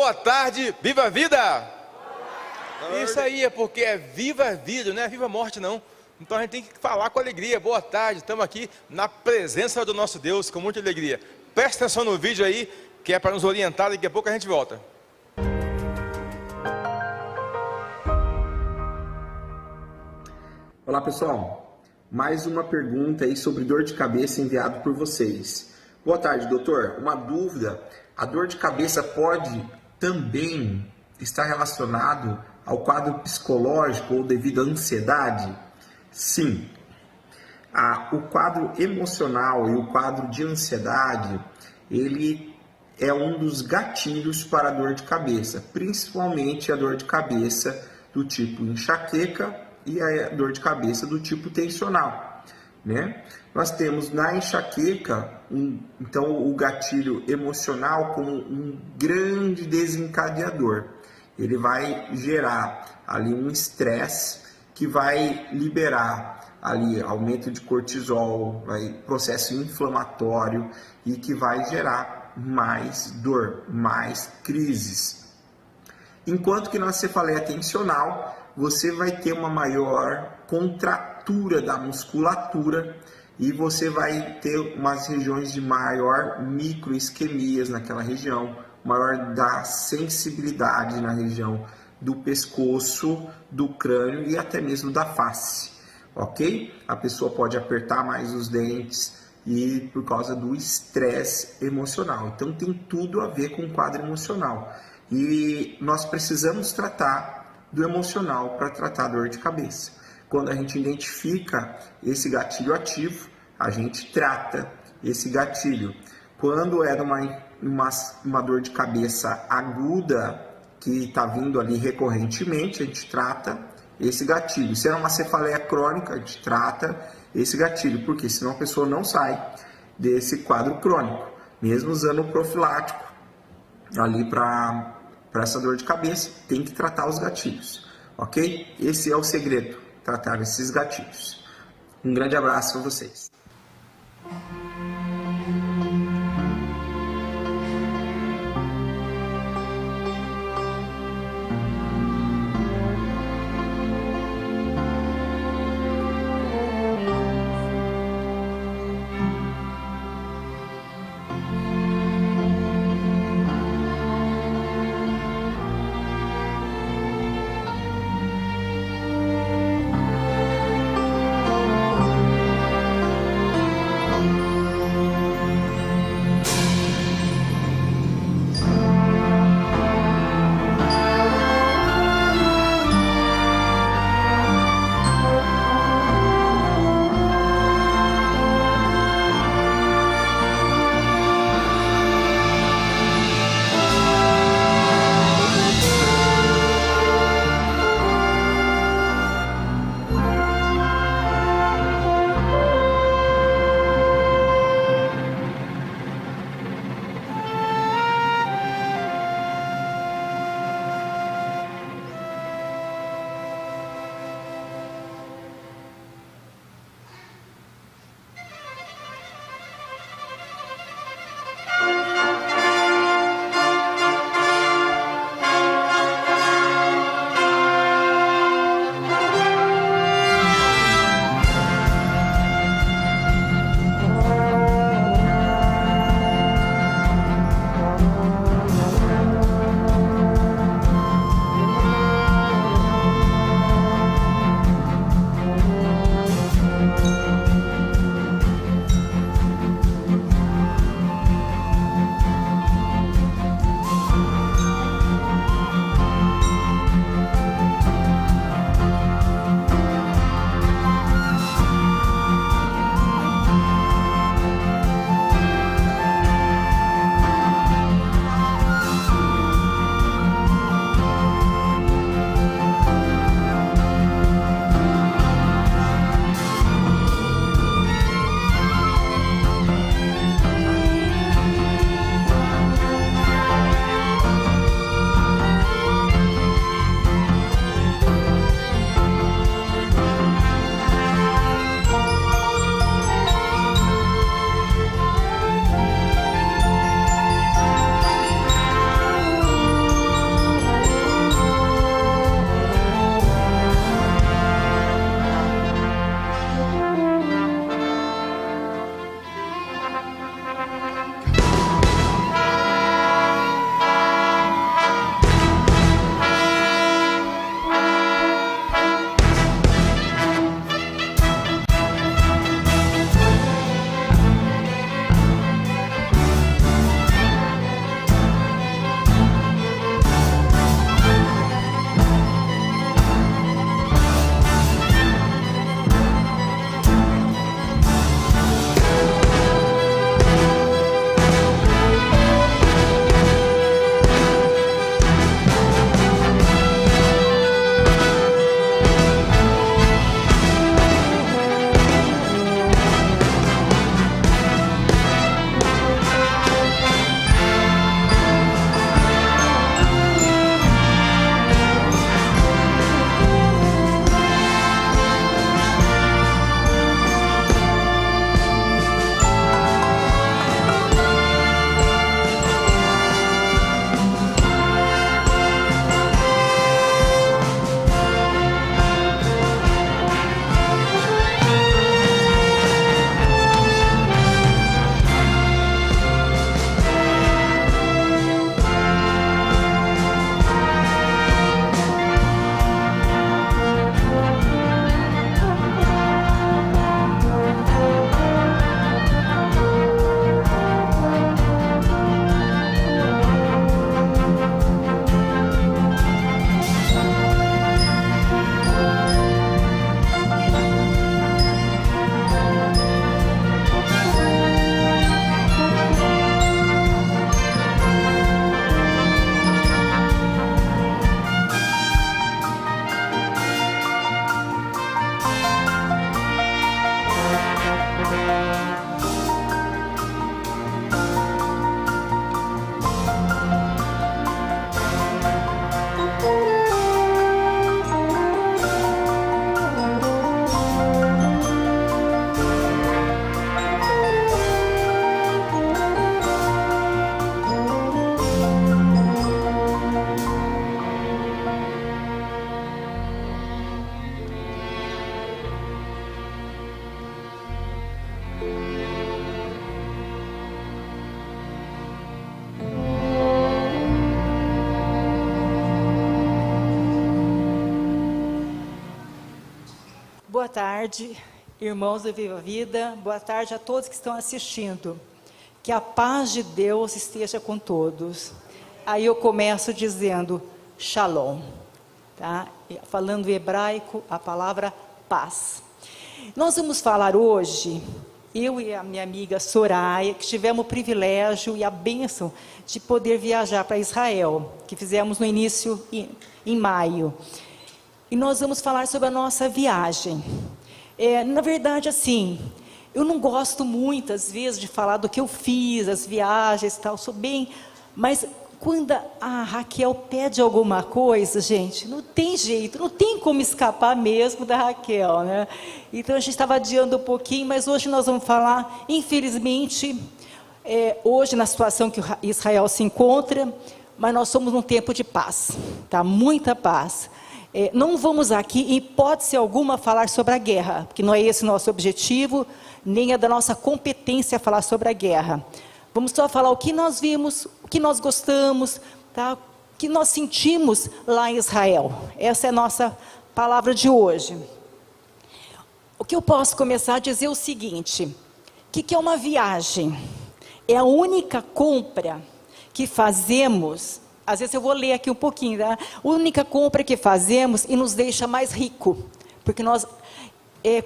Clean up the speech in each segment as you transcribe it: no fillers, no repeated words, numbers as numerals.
boa tarde, viva a vida! Isso aí é porque é viva a vida, não é viva a morte não. Então a gente tem que falar com alegria. Boa tarde, estamos aqui na presença do nosso Deus com muita alegria. Presta atenção no vídeo aí, que é para nos orientar, daqui a pouco a gente volta. Olá pessoal, mais uma pergunta aí sobre dor de cabeça enviado por vocês. Boa tarde, doutor. Uma dúvida: a dor de cabeça pode também estar relacionado ao quadro psicológico ou devido à ansiedade? Sim. O quadro emocional e o quadro de ansiedade, ele é um dos gatilhos para a dor de cabeça, principalmente a dor de cabeça do tipo enxaqueca e a dor de cabeça do tipo tensional, né? Nós temos na enxaqueca, então, o gatilho emocional como um grande desencadeador. Ele vai gerar ali um estresse que vai liberar ali aumento de cortisol, processo inflamatório e que vai gerar mais dor, mais crises. Enquanto que na cefaleia tensional, você vai ter uma maior contratura da musculatura e você vai ter umas regiões de maior microisquemias naquela região, maior da sensibilidade na região do pescoço, do crânio e até mesmo da face, ok? A pessoa pode apertar mais os dentes e por causa do estresse emocional. Então tem tudo a ver com o quadro emocional. E nós precisamos tratar do emocional para tratar a dor de cabeça. Quando a gente identifica esse gatilho ativo, a gente trata esse gatilho. Quando é uma dor de cabeça aguda, que está vindo ali recorrentemente, a gente trata esse gatilho. Se é uma cefaleia crônica, a gente trata esse gatilho, porque senão a pessoa não sai desse quadro crônico, mesmo usando o profilático ali para essa dor de cabeça, tem que tratar os gatilhos, ok? Esse é o segredo, tratar esses gatilhos. Um grande abraço para vocês. tarde, irmãos do Viva a Vida, boa tarde a todos que estão assistindo. Que a paz de Deus esteja com todos. Aí eu começo dizendo Shalom, tá? Falando em hebraico, a palavra paz. Nós vamos falar hoje, eu e a minha amiga Soraya, que tivemos o privilégio e a bênção de poder viajar para Israel, que fizemos no início em maio. E nós vamos falar sobre a nossa viagem. Na verdade, assim, eu não gosto muito, às vezes, de falar do que eu fiz, as viagens e tal, sou bem... Mas quando a Raquel pede alguma coisa, gente, não tem jeito, não tem como escapar mesmo da Raquel, né? Então, a gente estava adiando um pouquinho, mas hoje nós vamos falar, infelizmente, hoje na situação que Israel se encontra, mas nós somos num tempo de paz, tá? Muita paz. Não vamos aqui, em hipótese alguma, falar sobre a guerra, porque não é esse o nosso objetivo, nem é da nossa competência falar sobre a guerra. Vamos só falar o que nós vimos, o que nós gostamos, tá? O que nós sentimos lá em Israel. Essa é a nossa palavra de hoje. O que eu posso começar a dizer é o seguinte: o que é uma viagem? É a única compra que fazemos. Às vezes eu vou ler aqui um pouquinho, tá? A única compra que fazemos e nos deixa mais rico, porque nós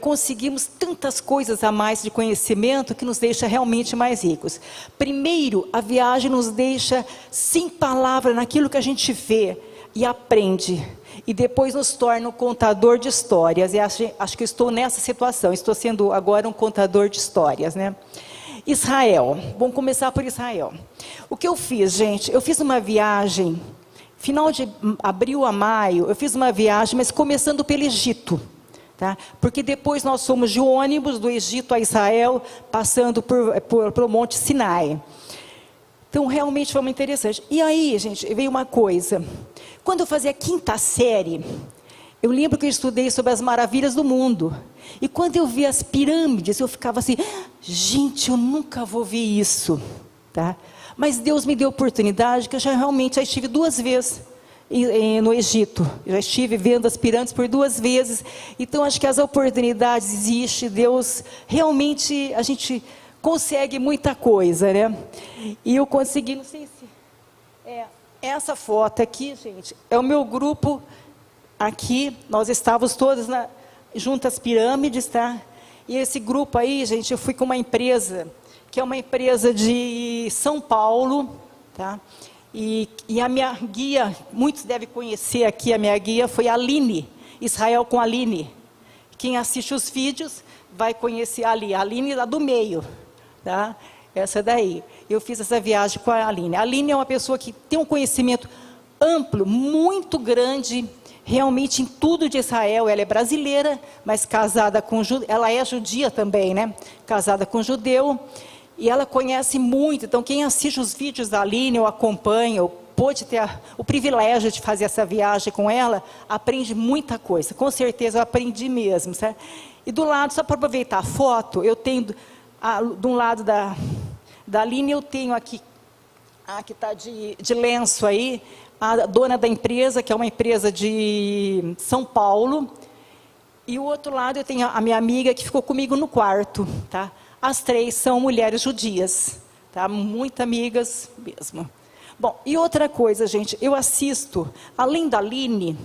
conseguimos tantas coisas a mais de conhecimento que nos deixa realmente mais ricos. Primeiro, a viagem nos deixa sem palavra naquilo que a gente vê e aprende, e depois nos torna um contador de histórias. E acho que estou nessa situação, estou sendo agora um contador de histórias, né? Israel, vamos começar por Israel. O que eu fiz, gente? Eu fiz uma viagem, final de abril a maio, eu fiz uma viagem, mas começando pelo Egito, tá? Porque depois nós fomos de ônibus do Egito a Israel, passando por Monte Sinai. Então, realmente foi muito interessante. E aí, gente, veio uma coisa. Quando eu fazia a 5ª série, eu lembro que eu estudei sobre as maravilhas do mundo. E quando eu vi as pirâmides, eu ficava assim, gente, eu nunca vou ver isso, tá? Mas Deus me deu oportunidade, que eu realmente já estive 2 vezes no Egito. Eu já estive vendo as pirâmides por 2 vezes. Então, acho que as oportunidades existem. Deus, realmente, a gente consegue muita coisa, né? E eu consegui, não sei se... essa foto aqui, gente, é o meu grupo aqui. Nós estávamos todos junto às pirâmides, tá? E esse grupo aí, gente, eu fui com uma empresa, que é uma empresa de São Paulo, tá? E a minha guia, muitos devem conhecer aqui, a minha guia foi a Aline, Israel com a Aline. Quem assiste os vídeos vai conhecer a Aline lá do meio, tá? Essa daí. Eu fiz essa viagem com a Aline. A Aline é uma pessoa que tem um conhecimento amplo, muito grande, realmente em tudo de Israel. Ela é brasileira, mas casada com judeu. Ela é judia também, né? Casada com judeu. E ela conhece muito. Então, quem assiste os vídeos da Aline, eu acompanho, eu pude ter o privilégio de fazer essa viagem com ela, aprende muita coisa. Com certeza eu aprendi mesmo, certo? E do lado, só para aproveitar a foto, eu tenho, de um lado da Aline, eu tenho aqui, que está de lenço aí, a dona da empresa, que é uma empresa de São Paulo. E o outro lado eu tenho a minha amiga que ficou comigo no quarto, tá? As 3 são mulheres judias, tá? Muito amigas mesmo. Bom, e outra coisa, gente, eu assisto, além da Aline,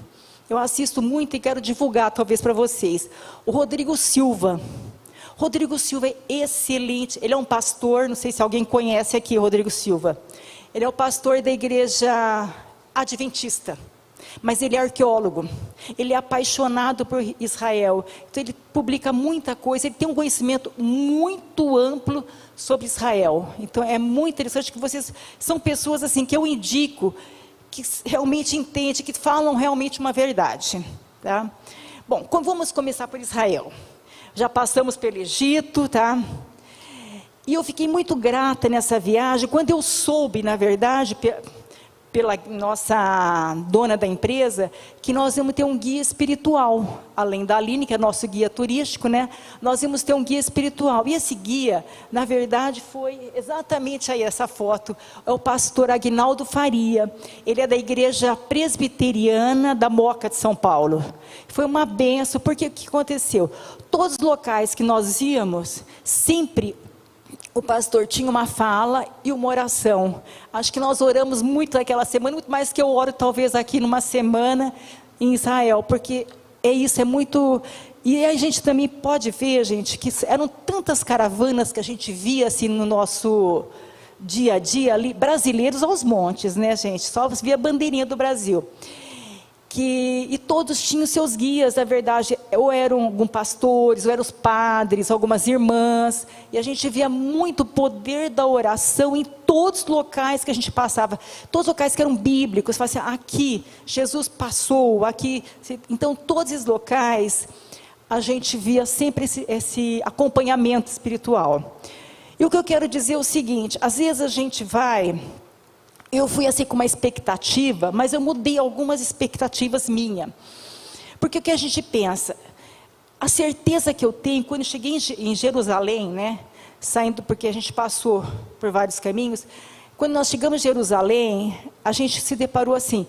eu assisto muito e quero divulgar talvez para vocês, o Rodrigo Silva. Rodrigo Silva é excelente, ele é um pastor, não sei se alguém conhece aqui o Rodrigo Silva. Ele é o pastor da igreja adventista, mas ele é arqueólogo, ele é apaixonado por Israel, então ele publica muita coisa, ele tem um conhecimento muito amplo sobre Israel. Então é muito interessante que vocês são pessoas assim que eu indico, que realmente entendem, que falam realmente uma verdade, tá? Bom, vamos começar por Israel. Já passamos pelo Egito, tá? E eu fiquei muito grata nessa viagem, quando eu soube, na verdade, pela nossa dona da empresa, que nós íamos ter um guia espiritual, além da Aline, que é nosso guia turístico, né? Nós íamos ter um guia espiritual, e esse guia, na verdade, foi exatamente aí essa foto, é o pastor Aguinaldo Faria, ele é da igreja presbiteriana da Moca de São Paulo. Foi uma benção, porque o que aconteceu? Todos os locais que nós íamos, sempre o pastor tinha uma fala e uma oração. Acho que nós oramos muito naquela semana, muito mais que eu oro talvez aqui numa semana em Israel, porque isso é muito... E a gente também pode ver, gente, que eram tantas caravanas que a gente via assim no nosso dia a dia ali, brasileiros aos montes, né, gente? Só via a bandeirinha do Brasil. E todos tinham seus guias, na verdade, ou eram alguns pastores, ou eram os padres, algumas irmãs, e a gente via muito poder da oração em todos os locais que a gente passava, todos os locais que eram bíblicos, assim, aqui Jesus passou, aqui, então todos esses locais, a gente via sempre esse acompanhamento espiritual. E o que eu quero dizer é o seguinte, às vezes a gente vai... Eu fui assim com uma expectativa, mas eu mudei algumas expectativas minhas. Porque o que a gente pensa? A certeza que eu tenho, quando eu cheguei em Jerusalém, né, saindo, porque a gente passou por vários caminhos, quando nós chegamos em Jerusalém, a gente se deparou assim,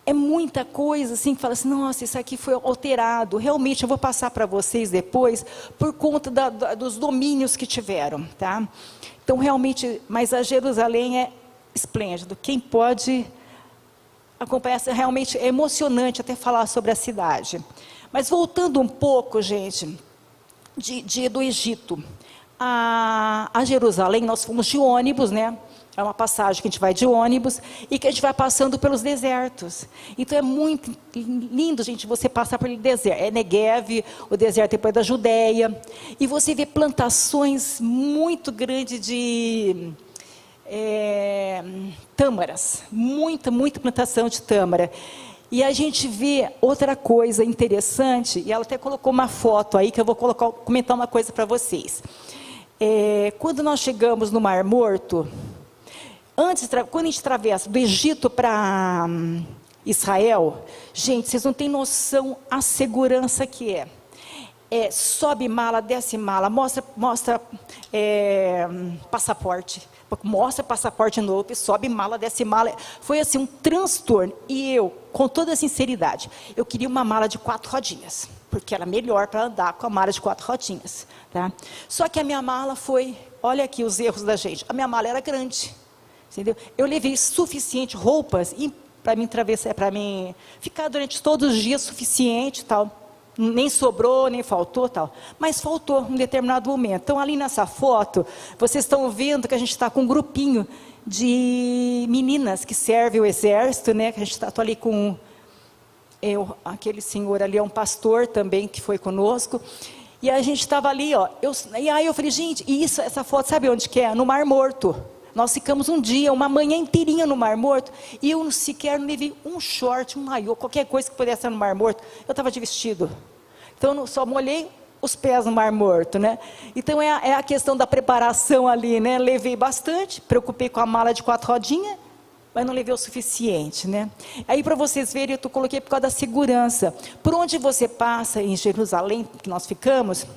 é muita coisa assim, que fala assim, nossa, isso aqui foi alterado, realmente eu vou passar para vocês depois, por conta dos domínios que tiveram, tá? Então realmente, mas a Jerusalém é esplêndido, quem pode acompanhar, realmente é emocionante até falar sobre a cidade. Mas voltando um pouco, gente, do Egito a Jerusalém, nós fomos de ônibus, né? É uma passagem que a gente vai de ônibus e que a gente vai passando pelos desertos. Então é muito lindo, gente, você passar pelo deserto. É Negev, o deserto depois da Judéia, e você vê plantações muito grandes de tâmaras, muita plantação de tâmara. E a gente vê outra coisa interessante, e ela até colocou uma foto aí, que eu vou comentar uma coisa para vocês. Quando nós chegamos no Mar Morto, quando a gente atravessa do Egito para Israel, gente, vocês não têm noção a segurança que é. Sobe mala, desce mala, mostra passaporte, mostra passaporte novo, sobe mala, desce mala. Foi assim um transtorno. E eu, com toda a sinceridade, eu queria uma mala de 4 rodinhas, porque era melhor para andar com a mala de 4 rodinhas, tá? Só que a minha mala foi, olha aqui os erros da gente, a minha mala era grande, entendeu? Eu levei suficiente roupas para mim atravessar, para mim ficar durante todos os dias suficiente, tal. Nem sobrou, nem faltou, tal. Mas faltou em um determinado momento. Então, ali nessa foto, vocês estão vendo que a gente está com um grupinho de meninas que servem o exército, né? Que a gente está ali com... aquele senhor ali é um pastor também, que foi conosco. E a gente estava ali, ó. E aí eu falei, gente, essa foto, sabe onde que é? No Mar Morto. Nós ficamos um dia, uma manhã inteirinha no Mar Morto, e eu sequer não levei um short, um maiô, qualquer coisa que pudesse estar no Mar Morto, eu estava de vestido. Então, eu só molhei os pés no Mar Morto, né? Então, é a questão da preparação ali, né? Levei bastante, preocupei com a mala de 4 rodinhas, mas não levei o suficiente, né? Aí, para vocês verem, eu coloquei por causa da segurança. Por onde você passa, em Jerusalém, que nós ficamos,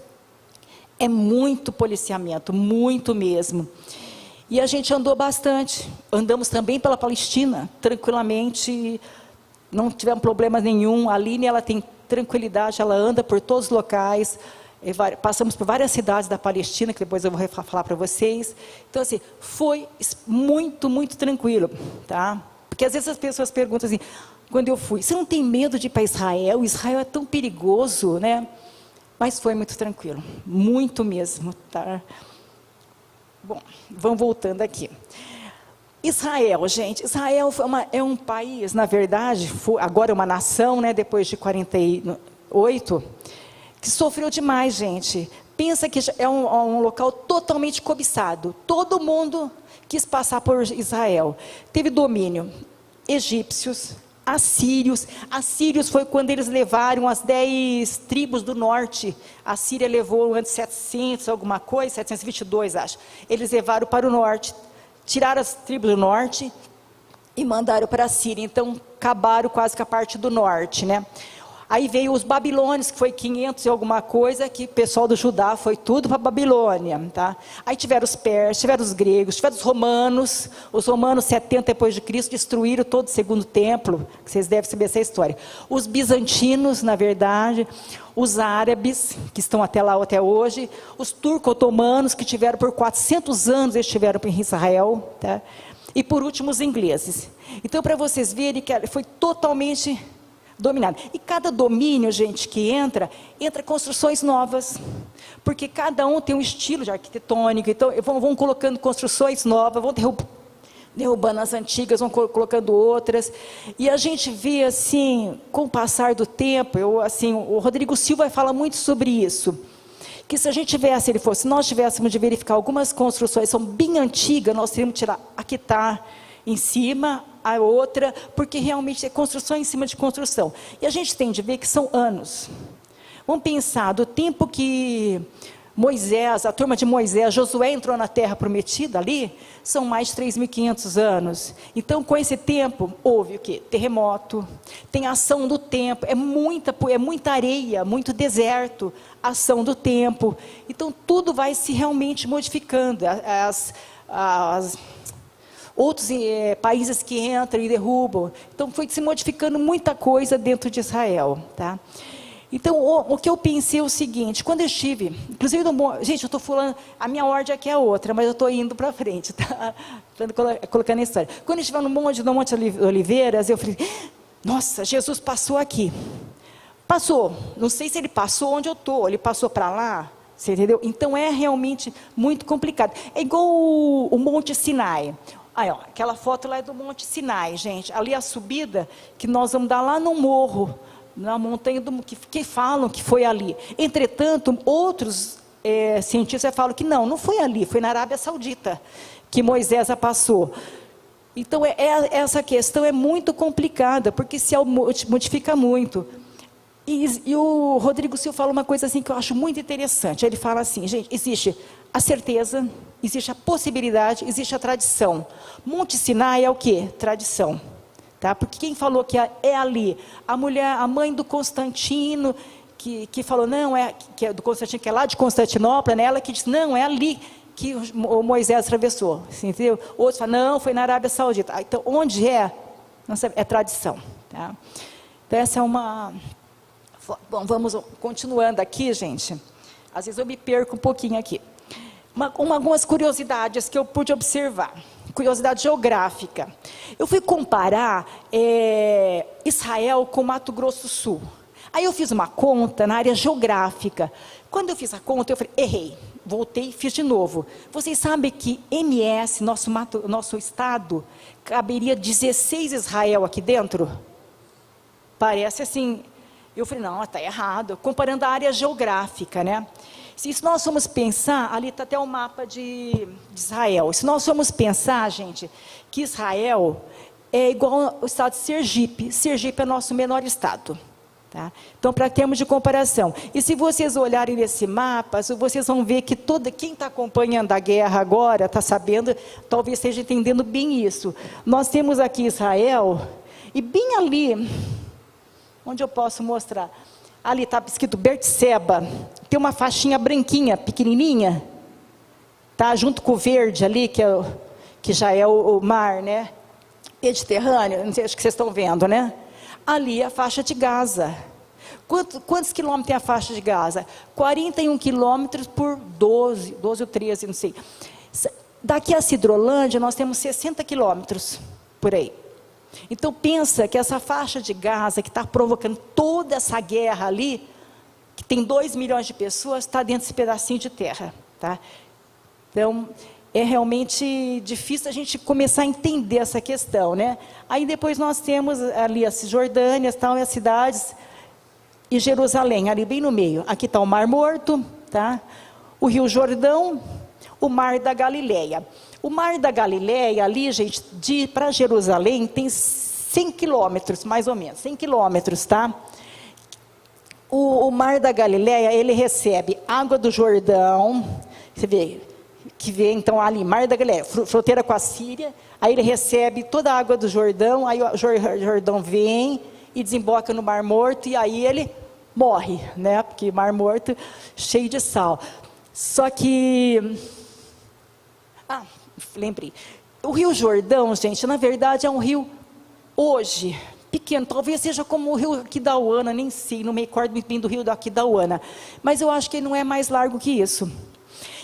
é muito policiamento, muito mesmo. E a gente andou bastante, andamos também pela Palestina, tranquilamente, não tivemos problema nenhum. A Aline, ela tem tranquilidade, ela anda por todos os locais, passamos por várias cidades da Palestina, que depois eu vou falar para vocês. Então, assim, foi muito tranquilo, tá? Porque às vezes as pessoas perguntam assim, quando eu fui, você não tem medo de ir para Israel? Israel é tão perigoso, né? Mas foi muito tranquilo, muito mesmo, tá? Bom, vamos voltando aqui. Israel, gente, Israel é um país, na verdade, agora é uma nação, né, depois de 48, que sofreu demais, gente. Pensa que é um local totalmente cobiçado. Todo mundo quis passar por Israel. Teve domínio egípcios, assírios. Assírios foi quando eles levaram as 10 tribos do norte. A Síria levou antes 700, alguma coisa, 722, acho. Eles levaram para o norte, tiraram as tribos do norte e mandaram para a Síria. Então, acabaram quase com a parte do norte, né? Aí veio os babilônios, que foi 500 e alguma coisa, que o pessoal do Judá foi tudo para a Babilônia, tá? Aí tiveram os persas, tiveram os gregos, tiveram os romanos 70 depois de Cristo, destruíram todo o segundo templo, que vocês devem saber essa história. Os bizantinos, na verdade, os árabes, que estão até lá até hoje, os turco-otomanos, que tiveram por 400 anos, eles estiveram em Israel, tá? E por último os ingleses. Então, para vocês verem que foi totalmente dominado. E cada domínio, gente, que entra construções novas, porque cada um tem um estilo de arquitetônico, então vão colocando construções novas, vão derrubando as antigas, vão colocando outras, e a gente vê assim, com o passar do tempo, o Rodrigo Silva fala muito sobre isso, que se a gente tivesse, se nós tivéssemos de verificar algumas construções, são bem antigas, nós teríamos que tirar a que está em cima, a outra, porque realmente é construção em cima de construção. E a gente tem de ver que são anos. Vamos pensar, do tempo que Moisés, a turma de Moisés, Josué entrou na terra prometida ali, são mais de 3.500 anos. Então, com esse tempo, houve o quê? Terremoto, tem ação do tempo, é muita areia, muito deserto, ação do tempo. Então, tudo vai se realmente modificando. Outros países que entram e derrubam. Então, foi se modificando muita coisa dentro de Israel, tá? Então, o que eu pensei é o seguinte, quando eu estive, inclusive, gente, eu estou falando, a minha ordem aqui é outra, mas eu estou indo para frente, tá? Colocando a história. Quando eu estive no Monte Oliveiras, eu falei, nossa, Jesus passou aqui. Passou, não sei se ele passou onde eu estou, ele passou para lá, você entendeu? Então, é realmente muito complicado. É igual o Monte Sinai. Aí, ó, aquela foto lá é do Monte Sinai, gente. Ali a subida que nós vamos dar lá no morro, na montanha que falam que foi ali. Entretanto, outros cientistas falam que não foi ali, foi na Arábia Saudita que Moisés a passou. Então, essa questão é muito complicada, porque se modifica muito. E o Rodrigo Silva fala uma coisa assim que eu acho muito interessante. Ele fala assim, gente, existe a certeza, existe a possibilidade, existe a tradição. Monte Sinai é o quê? Tradição. Tá? Porque quem falou que é ali? A mãe do Constantino, que falou, não, que é do Constantino, que é lá de Constantinopla, né? Ela que disse, não, é ali que o Moisés atravessou. Assim, entendeu? Outros falam, não, foi na Arábia Saudita. Então, onde é? Não sabe, é tradição. Tá? Então, essa é uma... Bom, vamos continuando aqui, gente. Às vezes eu me perco um pouquinho aqui. Algumas curiosidades que eu pude observar. Curiosidade geográfica. Eu fui comparar Israel com Mato Grosso do Sul. Aí eu fiz uma conta na área geográfica. Quando eu fiz a conta, eu falei, errei. Voltei e fiz de novo. Vocês sabem que MS, nosso estado, caberia 16 Israel aqui dentro? Parece assim... Eu falei, não, está errado, comparando a área geográfica, né? Se nós formos pensar, ali está até o mapa de Israel, se nós formos pensar, gente, que Israel é igual ao estado de Sergipe, Sergipe é nosso menor estado, tá? Então, para termos de comparação, e se vocês olharem nesse mapa, vocês vão ver que quem está acompanhando a guerra agora, está sabendo, talvez esteja entendendo bem isso. Nós temos aqui Israel, e bem ali... Onde eu posso mostrar? Ali está escrito Berseba. Tem uma faixinha branquinha, pequenininha. Tá junto com o verde ali, que já é o mar, né? Mediterrâneo, não sei, acho que vocês estão vendo, né? Ali é a faixa de Gaza. Quantos quilômetros tem a faixa de Gaza? 41 quilômetros por 12 ou 13, não sei. Daqui a Cidrolândia, nós temos 60 quilômetros por aí. Então, pensa que essa faixa de Gaza, que está provocando toda essa guerra ali, que tem 2 milhões de pessoas, está dentro desse pedacinho de terra. Tá? Então, é realmente difícil a gente começar a entender essa questão, né? Aí depois nós temos ali as Cisjordânias, tal, e as cidades, e Jerusalém, ali bem no meio. Aqui está o Mar Morto, tá? O Rio Jordão, o Mar da Galileia. O Mar da Galileia, ali, gente, para Jerusalém, tem 100 quilômetros, mais ou menos, 100 quilômetros, tá? O Mar da Galileia, ele recebe água do Jordão, você vê, que vem, então, ali, Mar da Galileia, fronteira com a Síria, aí ele recebe toda a água do Jordão, aí o Jordão vem e desemboca no Mar Morto, e aí ele morre, né? Porque Mar Morto, cheio de sal. Só que... lembrei. O Rio Jordão, gente, na verdade é um rio, hoje, pequeno, talvez seja como o rio Aquidauana, nem sei, não me recordo muito bem do rio do Aquidauana, mas eu acho que ele não é mais largo que isso.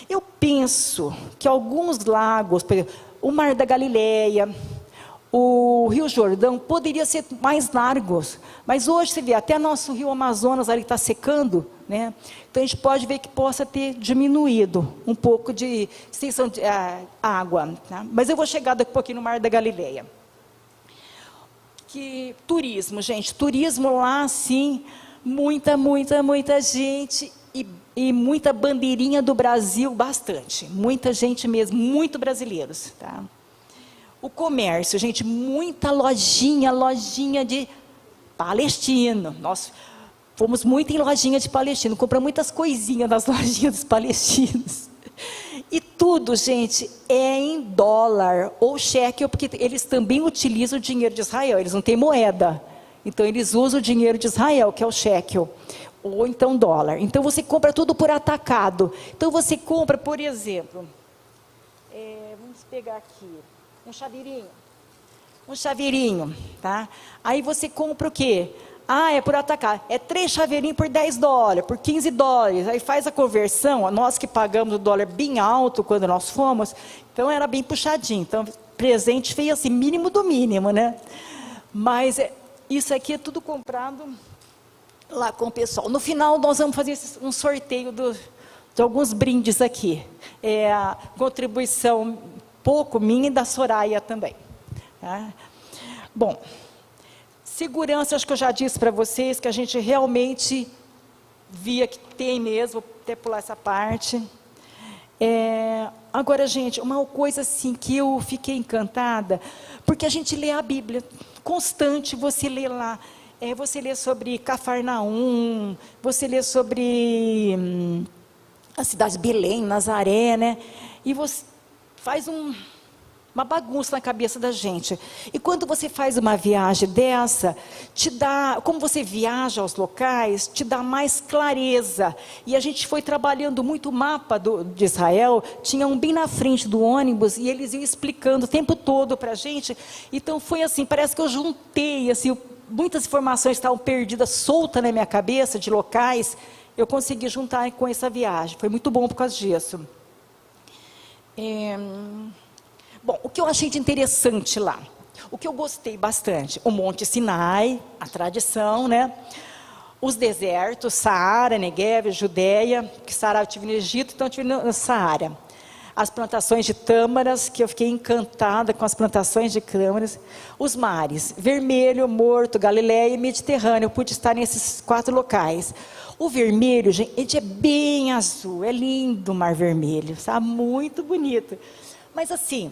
Eu penso que alguns lagos, por exemplo, o Mar da Galileia, o Rio Jordão, poderiam ser mais largos, mas hoje você vê, até nosso rio Amazonas ali está secando, né? Então a gente pode ver que possa ter diminuído um pouco de extensão de água, tá? Mas eu vou chegar daqui a pouquinho no Mar da Galileia. Que turismo, gente, turismo lá, sim, muita gente e muita bandeirinha do Brasil, bastante, muita gente mesmo, muito brasileiros, tá? O comércio, gente, muita lojinha de palestino. Nós fomos muito em lojinha de palestino, compramos muitas coisinhas nas lojinhas dos palestinos. E tudo, gente, é em dólar ou shekel, porque eles também utilizam o dinheiro de Israel, eles não têm moeda. Então, eles usam o dinheiro de Israel, que é o shekel, ou então dólar. Então, você compra tudo por atacado. Então, você compra, por exemplo, vamos pegar aqui, um chaveirinho, tá? Aí você compra o quê? É por atacar. É 3 chaveirinhos por $10, por $15. Aí faz a conversão, nós que pagamos o dólar bem alto quando nós fomos, então era bem puxadinho. Então, presente feio assim, mínimo do mínimo, né? Mas isso aqui é tudo comprado lá com o pessoal. No final, nós vamos fazer um sorteio de alguns brindes aqui. É a contribuição pouco minha e da Soraya também. Tá? Bom, segurança, acho que eu já disse para vocês que a gente realmente via que tem mesmo, vou até pular essa parte. Agora, gente, uma coisa assim que eu fiquei encantada, porque a gente lê a Bíblia, constante, você lê lá, você lê sobre Cafarnaum, você lê sobre a cidade de Belém, Nazaré, né? E você faz uma bagunça na cabeça da gente. E quando você faz uma viagem dessa, te dá, como você viaja aos locais, te dá mais clareza. E a gente foi trabalhando muito o mapa de Israel, tinha um bem na frente do ônibus, e eles iam explicando o tempo todo para a gente. Então foi assim, parece que eu juntei, assim, muitas informações estavam perdidas, soltas na minha cabeça, de locais, eu consegui juntar com essa viagem. Foi muito bom por causa disso. Bom, o que eu achei de interessante lá, o que eu gostei bastante, o Monte Sinai, a tradição, né? Os desertos, Saara, Negev, Judeia, que Saara eu tive no Egito, então eu tive no Saara. As plantações de tâmaras, que eu fiquei encantada com as plantações de tâmaras. Os mares, Vermelho, Morto, Galileia e Mediterrâneo, eu pude estar nesses 4 locais. O vermelho, gente, é bem azul, é lindo o Mar Vermelho, sabe? Muito bonito. Mas assim,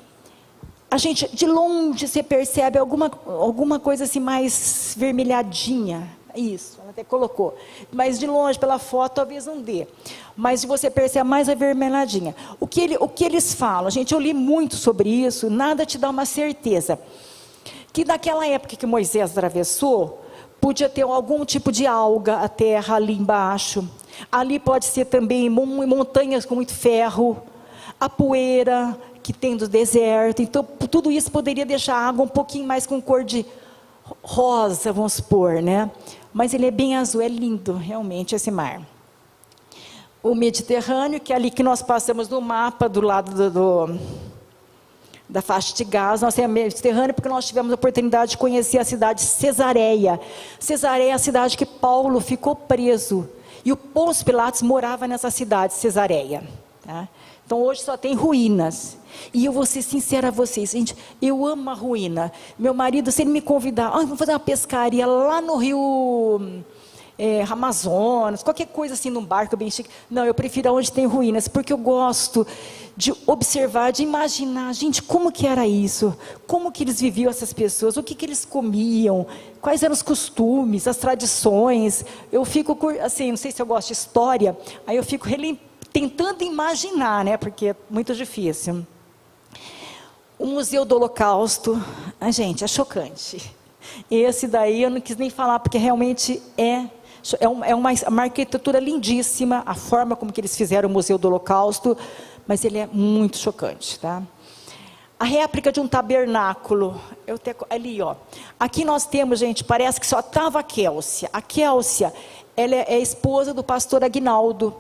a gente, de longe, você percebe alguma coisa assim mais vermelhadinha. Isso, ela até colocou. Mas de longe, pela foto, talvez não dê. Mas você percebe mais avermelhadinha. O que eles falam, gente, eu li muito sobre isso, nada te dá uma certeza. Que naquela época que Moisés atravessou, podia ter algum tipo de alga, a terra ali embaixo. Ali pode ser também montanhas com muito ferro, a poeira que tem do deserto. Então, tudo isso poderia deixar a água um pouquinho mais com cor de rosa, vamos supor, né? Mas ele é bem azul, é lindo, realmente, esse mar. O Mediterrâneo, que é ali que nós passamos no mapa, do lado da faixa de Gaza, nós temos o Mediterrâneo, porque nós tivemos a oportunidade de conhecer a cidade de Cesareia. Cesareia é a cidade que Paulo ficou preso, e o Pôncio Pilatos morava nessa cidade, Cesareia. Tá? Então, hoje só tem ruínas. E eu vou ser sincera a vocês, gente, eu amo a ruína. Meu marido, se ele me convidar, vamos fazer uma pescaria lá no rio Amazonas, qualquer coisa assim, num barco bem chique. Não, eu prefiro onde tem ruínas, porque eu gosto de observar, de imaginar, gente, como que era isso? Como que eles viviam, essas pessoas? O que que eles comiam? Quais eram os costumes, as tradições? Eu fico, assim, não sei se eu gosto de história, aí eu fico tentando imaginar, né, porque é muito difícil. O Museu do Holocausto, gente, é chocante. Esse daí eu não quis nem falar, porque realmente é uma arquitetura lindíssima, a forma como que eles fizeram o Museu do Holocausto, mas ele é muito chocante, tá? A réplica de um tabernáculo, ali, ó. Aqui nós temos, gente, parece que só estava a Kélcia. A Kélcia, ela é esposa do pastor Aguinaldo,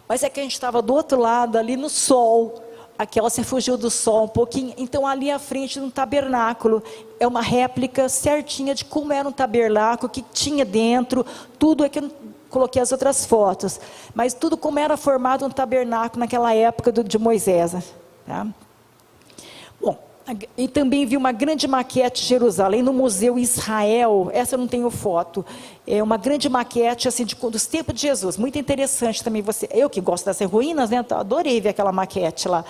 mas é que a gente estava do outro lado, ali no sol. A Kélcia fugiu do sol um pouquinho, então ali à frente de um tabernáculo, é uma réplica certinha de como era um tabernáculo, o que tinha dentro, tudo. É que eu não coloquei as outras fotos, mas tudo como era formado um tabernáculo naquela época de Moisés, tá? Bom, e também vi uma grande maquete de Jerusalém no Museu Israel. Essa eu não tenho foto. É uma grande maquete assim dos tempos de Jesus, muito interessante também. Eu que gosto das ruínas, né? Adorei ver aquela maquete lá.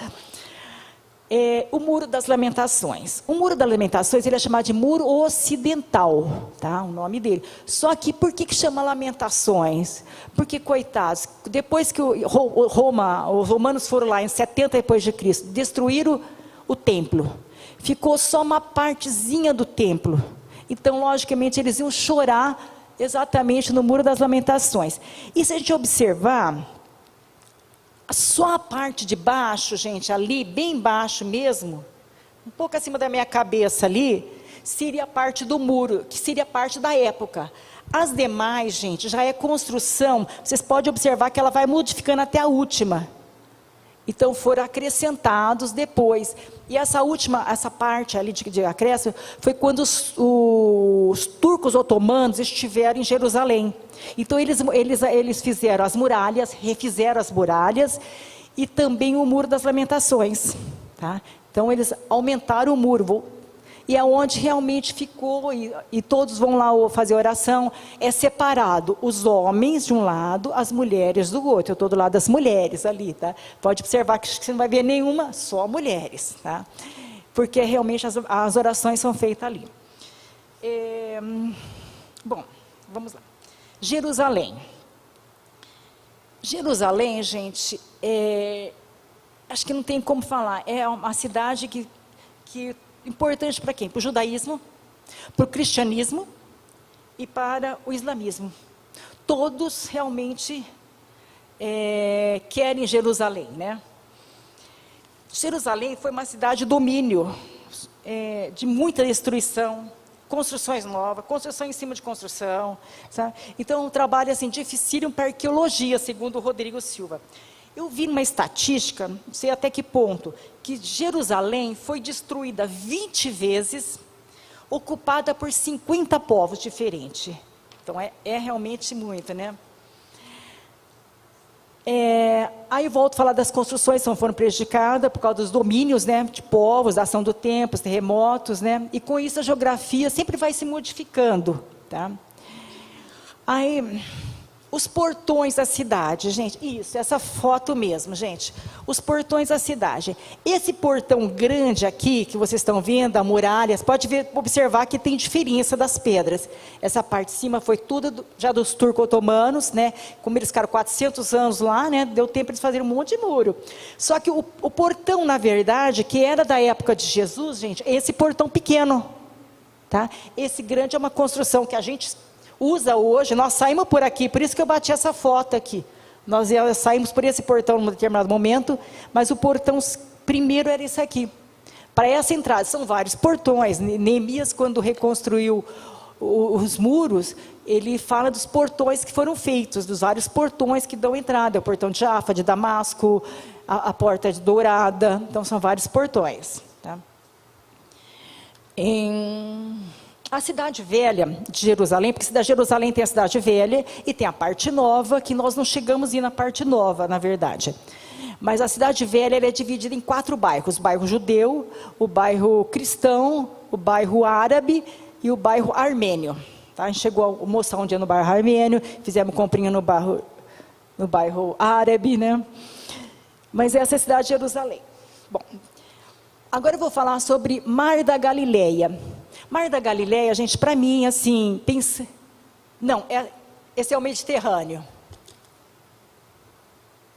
O Muro das Lamentações. O Muro das Lamentações, ele é chamado de Muro Ocidental, tá? O nome dele. Só que por que chama Lamentações? Porque, coitados, depois que os romanos foram lá em 70 depois de Cristo, destruíram o templo, ficou só uma partezinha do templo. Então, logicamente, eles iam chorar exatamente no Muro das Lamentações. E se a gente observar, só a parte de baixo, gente, ali, bem embaixo mesmo, um pouco acima da minha cabeça ali, seria a parte do muro, que seria parte da época. As demais, gente, já é construção. Vocês podem observar que ela vai modificando até a última. Então foram acrescentados depois. E essa parte ali de acréscimo, foi quando os turcos otomanos estiveram em Jerusalém. Então eles fizeram as muralhas, refizeram as muralhas, e também o Muro das Lamentações, tá? Então eles aumentaram o muro, e é onde realmente ficou, e todos vão lá fazer oração. É separado os homens de um lado, as mulheres do outro. Eu estou do lado das mulheres ali, tá? Pode observar que você não vai ver nenhuma, só mulheres, tá? Porque realmente as orações são feitas ali. Bom, vamos lá. Jerusalém. Jerusalém, gente, acho que não tem como falar. É uma cidade que importante para quem? Para o judaísmo, para o cristianismo e para o islamismo. Todos realmente querem Jerusalém, né? Jerusalém foi uma cidade de domínio, de muita destruição, construções novas, construção em cima de construção, sabe? Então, um trabalho assim, dificílimo para arqueologia, segundo o Rodrigo Silva. Eu vi numa estatística, não sei até que ponto, que Jerusalém foi destruída 20 vezes, ocupada por 50 povos diferentes. Então, é realmente muito, né? Aí volto a falar das construções que foram prejudicadas por causa dos domínios, né, de povos, da ação do tempo, os terremotos, né? E com isso a geografia sempre vai se modificando, tá? Aí... os portões da cidade, gente, isso, essa foto mesmo, gente, os portões da cidade. Esse portão grande aqui, que vocês estão vendo, a muralha, pode observar que tem diferença das pedras. Essa parte de cima foi tudo já dos turcos otomanos, né? Como eles ficaram 400 anos lá, né? Deu tempo de fazer um monte de muro. Só que o portão, na verdade, que era da época de Jesus, gente, é esse portão pequeno, tá? Esse grande é uma construção que a gente usa hoje. Nós saímos por aqui, por isso que eu bati essa foto aqui. Nós saímos por esse portão num determinado momento, mas o portão primeiro era esse aqui. Para essa entrada, são vários portões. Neemias, quando reconstruiu os muros, ele fala dos portões que foram feitos, dos vários portões que dão entrada. O portão de Jafa, de Damasco, a porta de Dourada. Então, são vários portões, tá? A cidade velha de Jerusalém, porque da Jerusalém tem a cidade velha e tem a parte nova, que nós não chegamos a ir na parte nova, na verdade. Mas a cidade velha ela é dividida em 4 bairros: o bairro judeu, o bairro cristão, o bairro árabe e o bairro armênio. Tá? A gente chegou a almoçar um dia no bairro armênio, fizemos comprinha no bairro árabe, né? Mas essa é a cidade de Jerusalém. Bom, agora eu vou falar sobre Mar da Galileia. Mar da Galileia, gente, para mim, assim, pensa... Não, esse é o Mediterrâneo.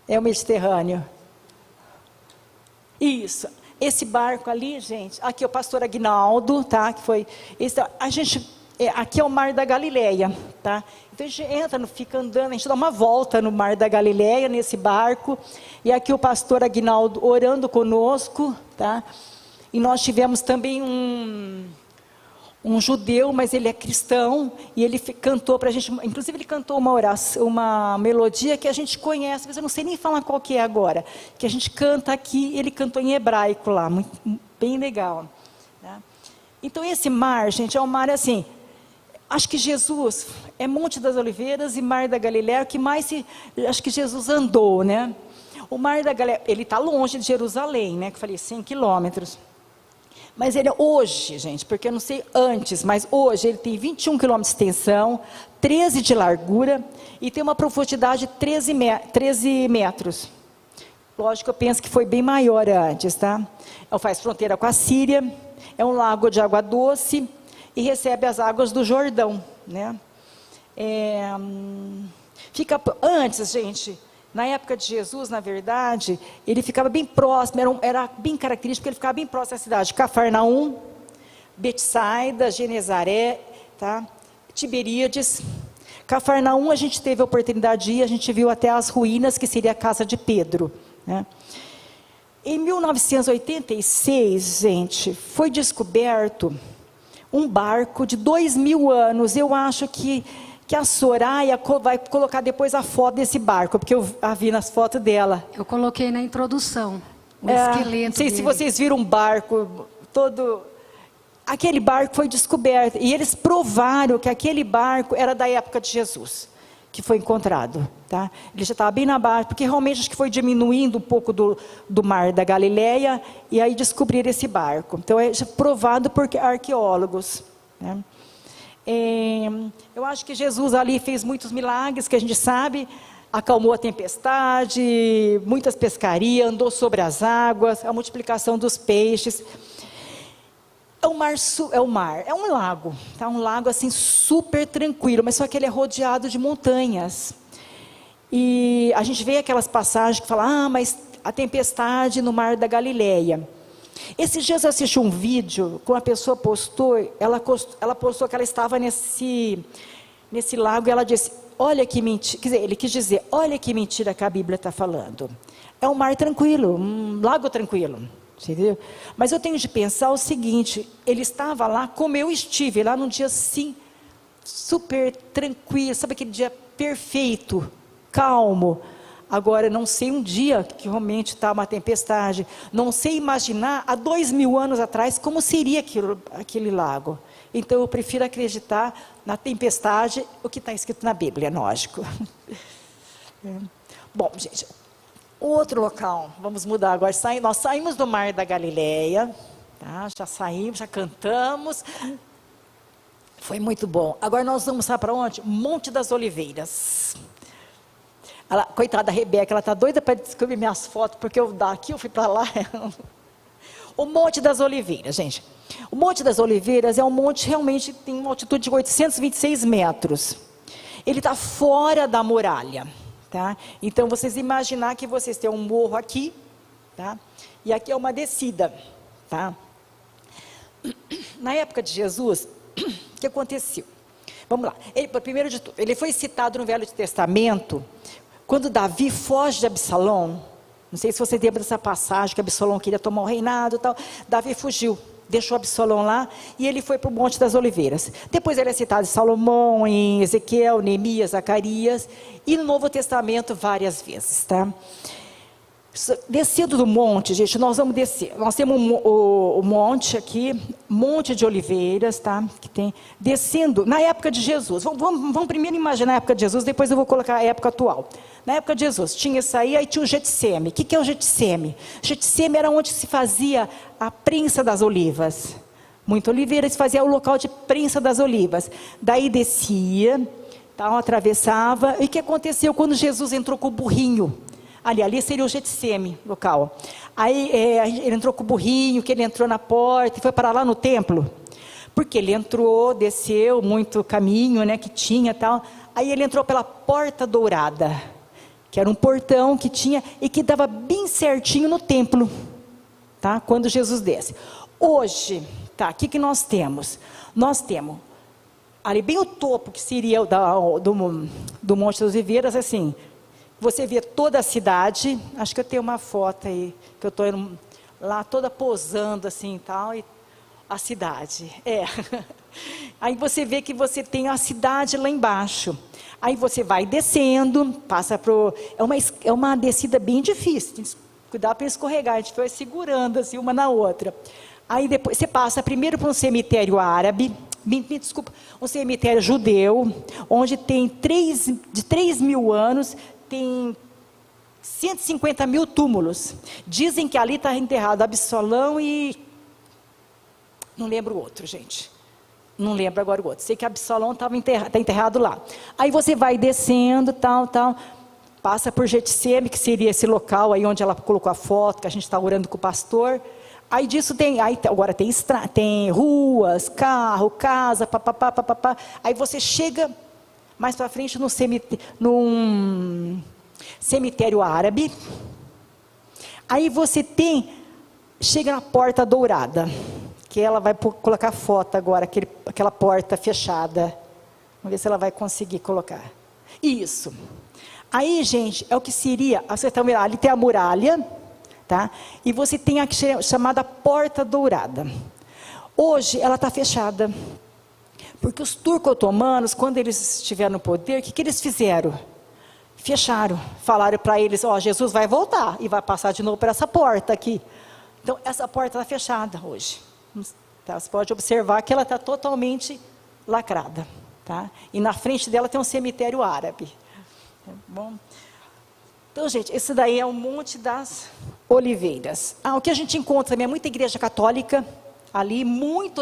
É o Mediterrâneo. Isso. Esse barco ali, gente, aqui é o pastor Aguinaldo, tá? Que foi, aqui é o Mar da Galileia, tá? Então a gente entra, fica andando, a gente dá uma volta no Mar da Galileia, nesse barco, e aqui o pastor Aguinaldo orando conosco, tá? E nós tivemos também um judeu, mas ele é cristão, e ele cantou para a gente, inclusive ele cantou uma oração, uma melodia que a gente conhece, mas eu não sei nem falar qual que é agora, que a gente canta aqui, ele cantou em hebraico lá, bem legal, né? Então esse mar, gente, é um mar assim, acho que Jesus, é Monte das Oliveiras e Mar da Galileia, o que mais acho que Jesus andou, né? O Mar da Galileia, ele está longe de Jerusalém, né, que eu falei, 100 quilômetros, mas ele hoje, gente, porque eu não sei antes, mas hoje ele tem 21 quilômetros de extensão, 13 de largura e tem uma profundidade de 13 metros. Lógico, eu penso que foi bem maior antes, tá? Faz fronteira com a Síria, é um lago de água doce e recebe as águas do Jordão, né? Fica antes, gente. Na época de Jesus, na verdade, ele ficava bem próximo, era bem característico, porque ele ficava bem próximo da cidade de Cafarnaum, Betsaida, Genezaré, tá? Tiberíades. Cafarnaum a gente teve a oportunidade de ir, a gente viu até as ruínas, que seria a casa de Pedro, né? Em 1986, gente, foi descoberto um barco de 2000 anos, eu acho que a Soraya vai colocar depois a foto desse barco, porque eu vi nas fotos dela. Eu coloquei na introdução, o esqueleto não sei dele. se vocês viram um barco todo... Aquele barco foi descoberto, e eles provaram que aquele barco era da época de Jesus, que foi encontrado, tá? Ele já estava bem na base, porque realmente acho que foi diminuindo um pouco do Mar da Galileia, e aí descobriram esse barco. Então é provado por arqueólogos, né? Eu acho que Jesus ali fez muitos milagres, que a gente sabe, acalmou a tempestade, muitas pescarias, andou sobre as águas, a multiplicação dos peixes. É um lago, tá? Um lago assim super tranquilo, mas só que ele é rodeado de montanhas. E a gente vê aquelas passagens que falam, mas a tempestade no Mar da Galileia. Esses dias eu assisti um vídeo, que uma pessoa postou, ela postou que ela estava nesse lago, e ela disse, olha que mentira, quer dizer, ele quis dizer, olha que mentira que a Bíblia está falando. É um mar tranquilo, um lago tranquilo, entendeu? Mas eu tenho de pensar o seguinte, ele estava lá como eu estive, lá num dia assim, super tranquilo, sabe aquele dia perfeito, calmo. Agora, não sei um dia que realmente está uma tempestade, não sei imaginar há 2000 anos atrás como seria aquele lago. Então eu prefiro acreditar na tempestade, o que está escrito na Bíblia, lógico. Bom, gente, outro local, vamos mudar agora, nós saímos do Mar da Galileia, tá? Já saímos, já cantamos, foi muito bom. Agora nós vamos para onde? Monte das Oliveiras. Coitada da Rebeca, ela está doida para descobrir minhas fotos, porque daqui eu fui para lá. O Monte das Oliveiras, gente. O Monte das Oliveiras é um monte, realmente tem uma altitude de 826 metros. Ele está fora da muralha, tá? Então, vocês imaginar que vocês têm um morro aqui, tá? E aqui é uma descida, tá? Na época de Jesus, o que aconteceu? Vamos lá. Primeiro de tudo, ele foi citado no Velho Testamento, quando Davi foge de Absalão. Não sei se você lembra dessa passagem, que Absalão queria tomar o reinado e tal. Davi fugiu, deixou Absalão lá, e ele foi para o Monte das Oliveiras. Depois ele é citado em Salomão, em Ezequiel, Neemias, Zacarias, e no Novo Testamento várias vezes, tá? Descendo do monte, gente, nós vamos descer. Nós temos o monte aqui, Monte de Oliveiras, tá? Que tem, descendo, na época de Jesus. Vamos primeiro imaginar a época de Jesus, depois eu vou colocar a época atual. Na época de Jesus, tinha isso aí tinha o Getseme. O que é o Getseme? Getseme era onde se fazia a prensa das olivas. Muita oliveira, se fazia o local de prensa das olivas. Daí descia, tá? Atravessava. E o que aconteceu quando Jesus entrou com o burrinho? Ali seria o Getseme, local. Aí ele entrou com o burrinho, que ele entrou na porta e foi parar lá no templo. Porque ele entrou, desceu muito caminho, né, que tinha tal. Aí ele entrou pela Porta Dourada. que era um portão que tinha, e que dava bem certinho no templo, tá? Quando Jesus desce. Hoje, tá, o que nós temos? Nós temos, ali bem o topo, que seria do Monte das Oliveiras, assim, você vê toda a cidade, acho que eu tenho uma foto aí, que eu estou lá toda posando assim e tal, e a cidade, aí você vê que você tem a cidade lá embaixo, aí você vai descendo, passa é uma descida bem difícil, tem que cuidar para escorregar, a gente foi segurando assim uma na outra, aí depois você passa primeiro por um cemitério árabe, desculpa, um cemitério judeu, onde tem de 3.000 anos, tem 150 mil túmulos. Dizem que ali está enterrado Absalão e... não lembro o outro, gente. Não lembro agora o outro. Sei que Absalão está enterrado lá. Aí você vai descendo, tal. Passa por Getsême, que seria esse local aí onde ela colocou a foto, que a gente está orando com o pastor. Aí disso tem... agora tem ruas, carro, casa, papapá. Aí você chega... mais para frente num cemitério árabe, aí você chega na Porta Dourada, que ela vai colocar foto agora, aquela porta fechada, vamos ver se ela vai conseguir colocar, isso, aí gente, é o que seria, ali tem a muralha, tá? E você tem a chamada Porta Dourada, hoje ela está fechada, porque os turco-otomanos, quando eles estiveram no poder, o que eles fizeram? Fecharam, falaram para eles, Jesus vai voltar, e vai passar de novo por essa porta aqui. Então, essa porta está fechada hoje. Tá? Você pode observar que ela está totalmente lacrada. Tá? E na frente dela tem um cemitério árabe. Tá bom? Então, gente, esse daí é o Monte das Oliveiras. O que a gente encontra também é muita igreja católica, ali, muita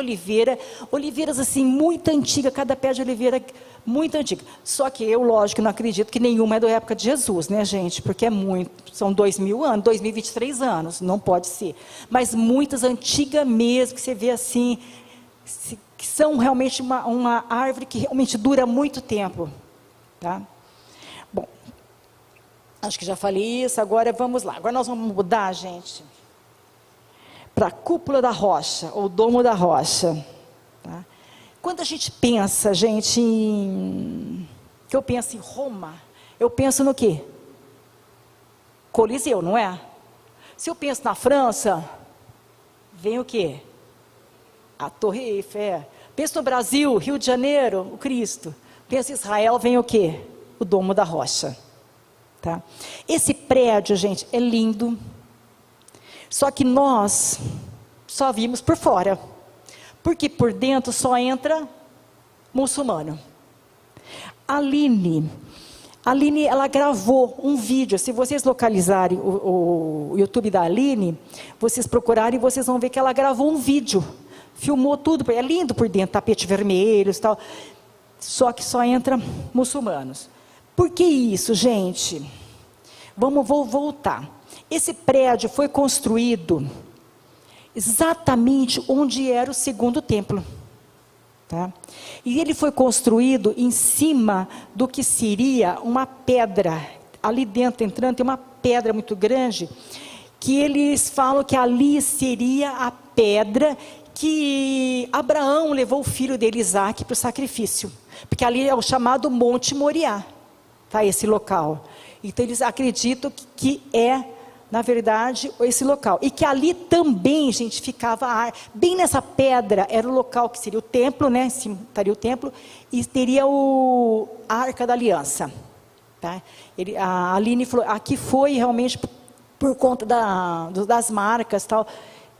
oliveiras assim, muito antiga, cada pé de oliveira muito antiga, só que eu, lógico, não acredito que nenhuma é da época de Jesus, né gente, porque são 2.000 anos, 2023 anos, não pode ser, mas muitas antigas mesmo, que você vê assim, que são realmente uma árvore que realmente dura muito tempo, tá? Bom, acho que já falei isso, agora vamos lá, agora nós vamos mudar, gente, para a cúpula da rocha, ou domo da rocha. Tá? Quando a gente pensa, gente, que eu penso em Roma, eu penso no quê? Coliseu, não é? Se eu penso na França, vem o quê? A Torre Eiffel. Penso no Brasil, Rio de Janeiro, o Cristo. Penso em Israel, vem o quê? O domo da rocha. Tá? Esse prédio, gente, é lindo. Só que nós só vimos por fora, porque por dentro só entra muçulmano. A Aline, ela gravou um vídeo, se vocês localizarem o YouTube da Aline, vocês procurarem, vocês vão ver que ela gravou um vídeo, filmou tudo, é lindo por dentro, tapete vermelho e tal, só que só entra muçulmanos. Por que isso, gente? Vou voltar. Esse prédio foi construído exatamente onde era o segundo templo. Tá? E ele foi construído em cima do que seria uma pedra. Ali dentro, entrando, tem uma pedra muito grande, que eles falam que ali seria a pedra que Abraão levou o filho dele, Isaac, para o sacrifício. Porque ali é o chamado Monte Moriá, tá? Esse local. Então eles acreditam que é, na verdade, esse local. E que ali também, gente, ficava bem nessa pedra, era o local que seria o templo, né? Estaria o templo, e teria a Arca da Aliança. Tá? A Aline falou, aqui foi realmente por conta das marcas, tal,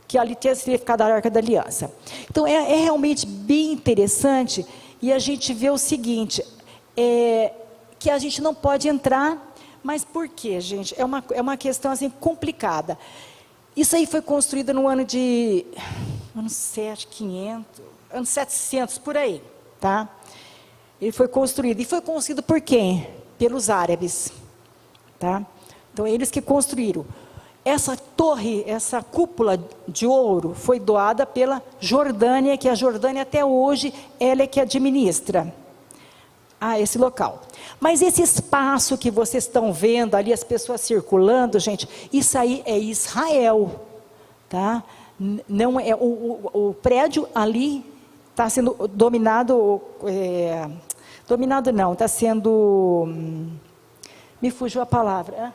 que ali teria ficado a Arca da Aliança. Então, é realmente bem interessante, e a gente vê o seguinte, que a gente não pode entrar. Mas por quê, gente? É uma questão assim complicada. Isso aí foi construído no ano 700, por aí, tá? Ele foi construído. E foi construído por quem? Pelos árabes, tá? Então, eles que construíram. Essa torre, essa cúpula de ouro, foi doada pela Jordânia, que a Jordânia até hoje, ela é que administra. a esse local. Mas esse espaço que vocês estão vendo ali, as pessoas circulando, gente, isso aí é Israel, tá? Não é o prédio ali está sendo dominado, dominado não, está sendo, me fugiu a palavra,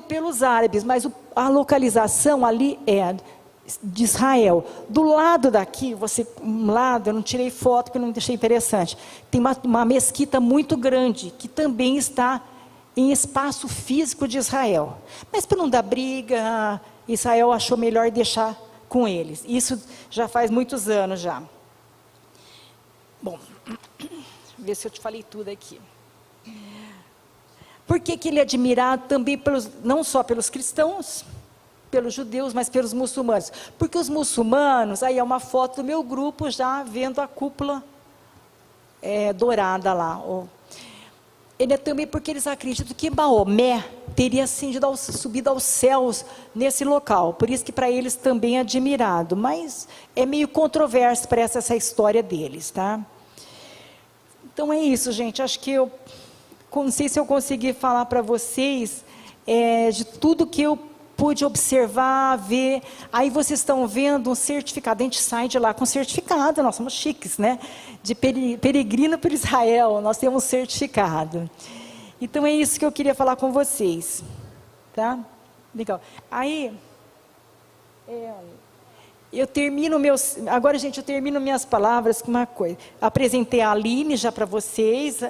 pelos árabes, mas a localização ali é de Israel. Do lado daqui, um lado, eu não tirei foto porque eu não deixei interessante, tem uma mesquita muito grande, que também está em espaço físico de Israel. Mas para não dar briga, Israel achou melhor deixar com eles. Isso já faz muitos anos já. Bom, deixa eu ver se eu te falei tudo aqui. Por que ele é admirado também não só pelos cristãos, pelos judeus, mas pelos muçulmanos? Porque os muçulmanos, aí é uma foto do meu grupo já vendo a cúpula dourada lá. Ele é também porque eles acreditam que Maomé teria subido aos céus nesse local. Por isso que para eles também é admirado. Mas é meio controverso para essa história deles, tá? Então é isso, gente. Acho que não sei se eu consegui falar para vocês de tudo que eu pude observar, ver. Aí vocês estão vendo um certificado. A gente sai de lá com certificado. Nós somos chiques, né? De peregrino por Israel. Nós temos um certificado. Então é isso que eu queria falar com vocês. Tá? Legal. Aí, eu termino agora, gente, eu termino minhas palavras com uma coisa. Apresentei a Aline já para vocês,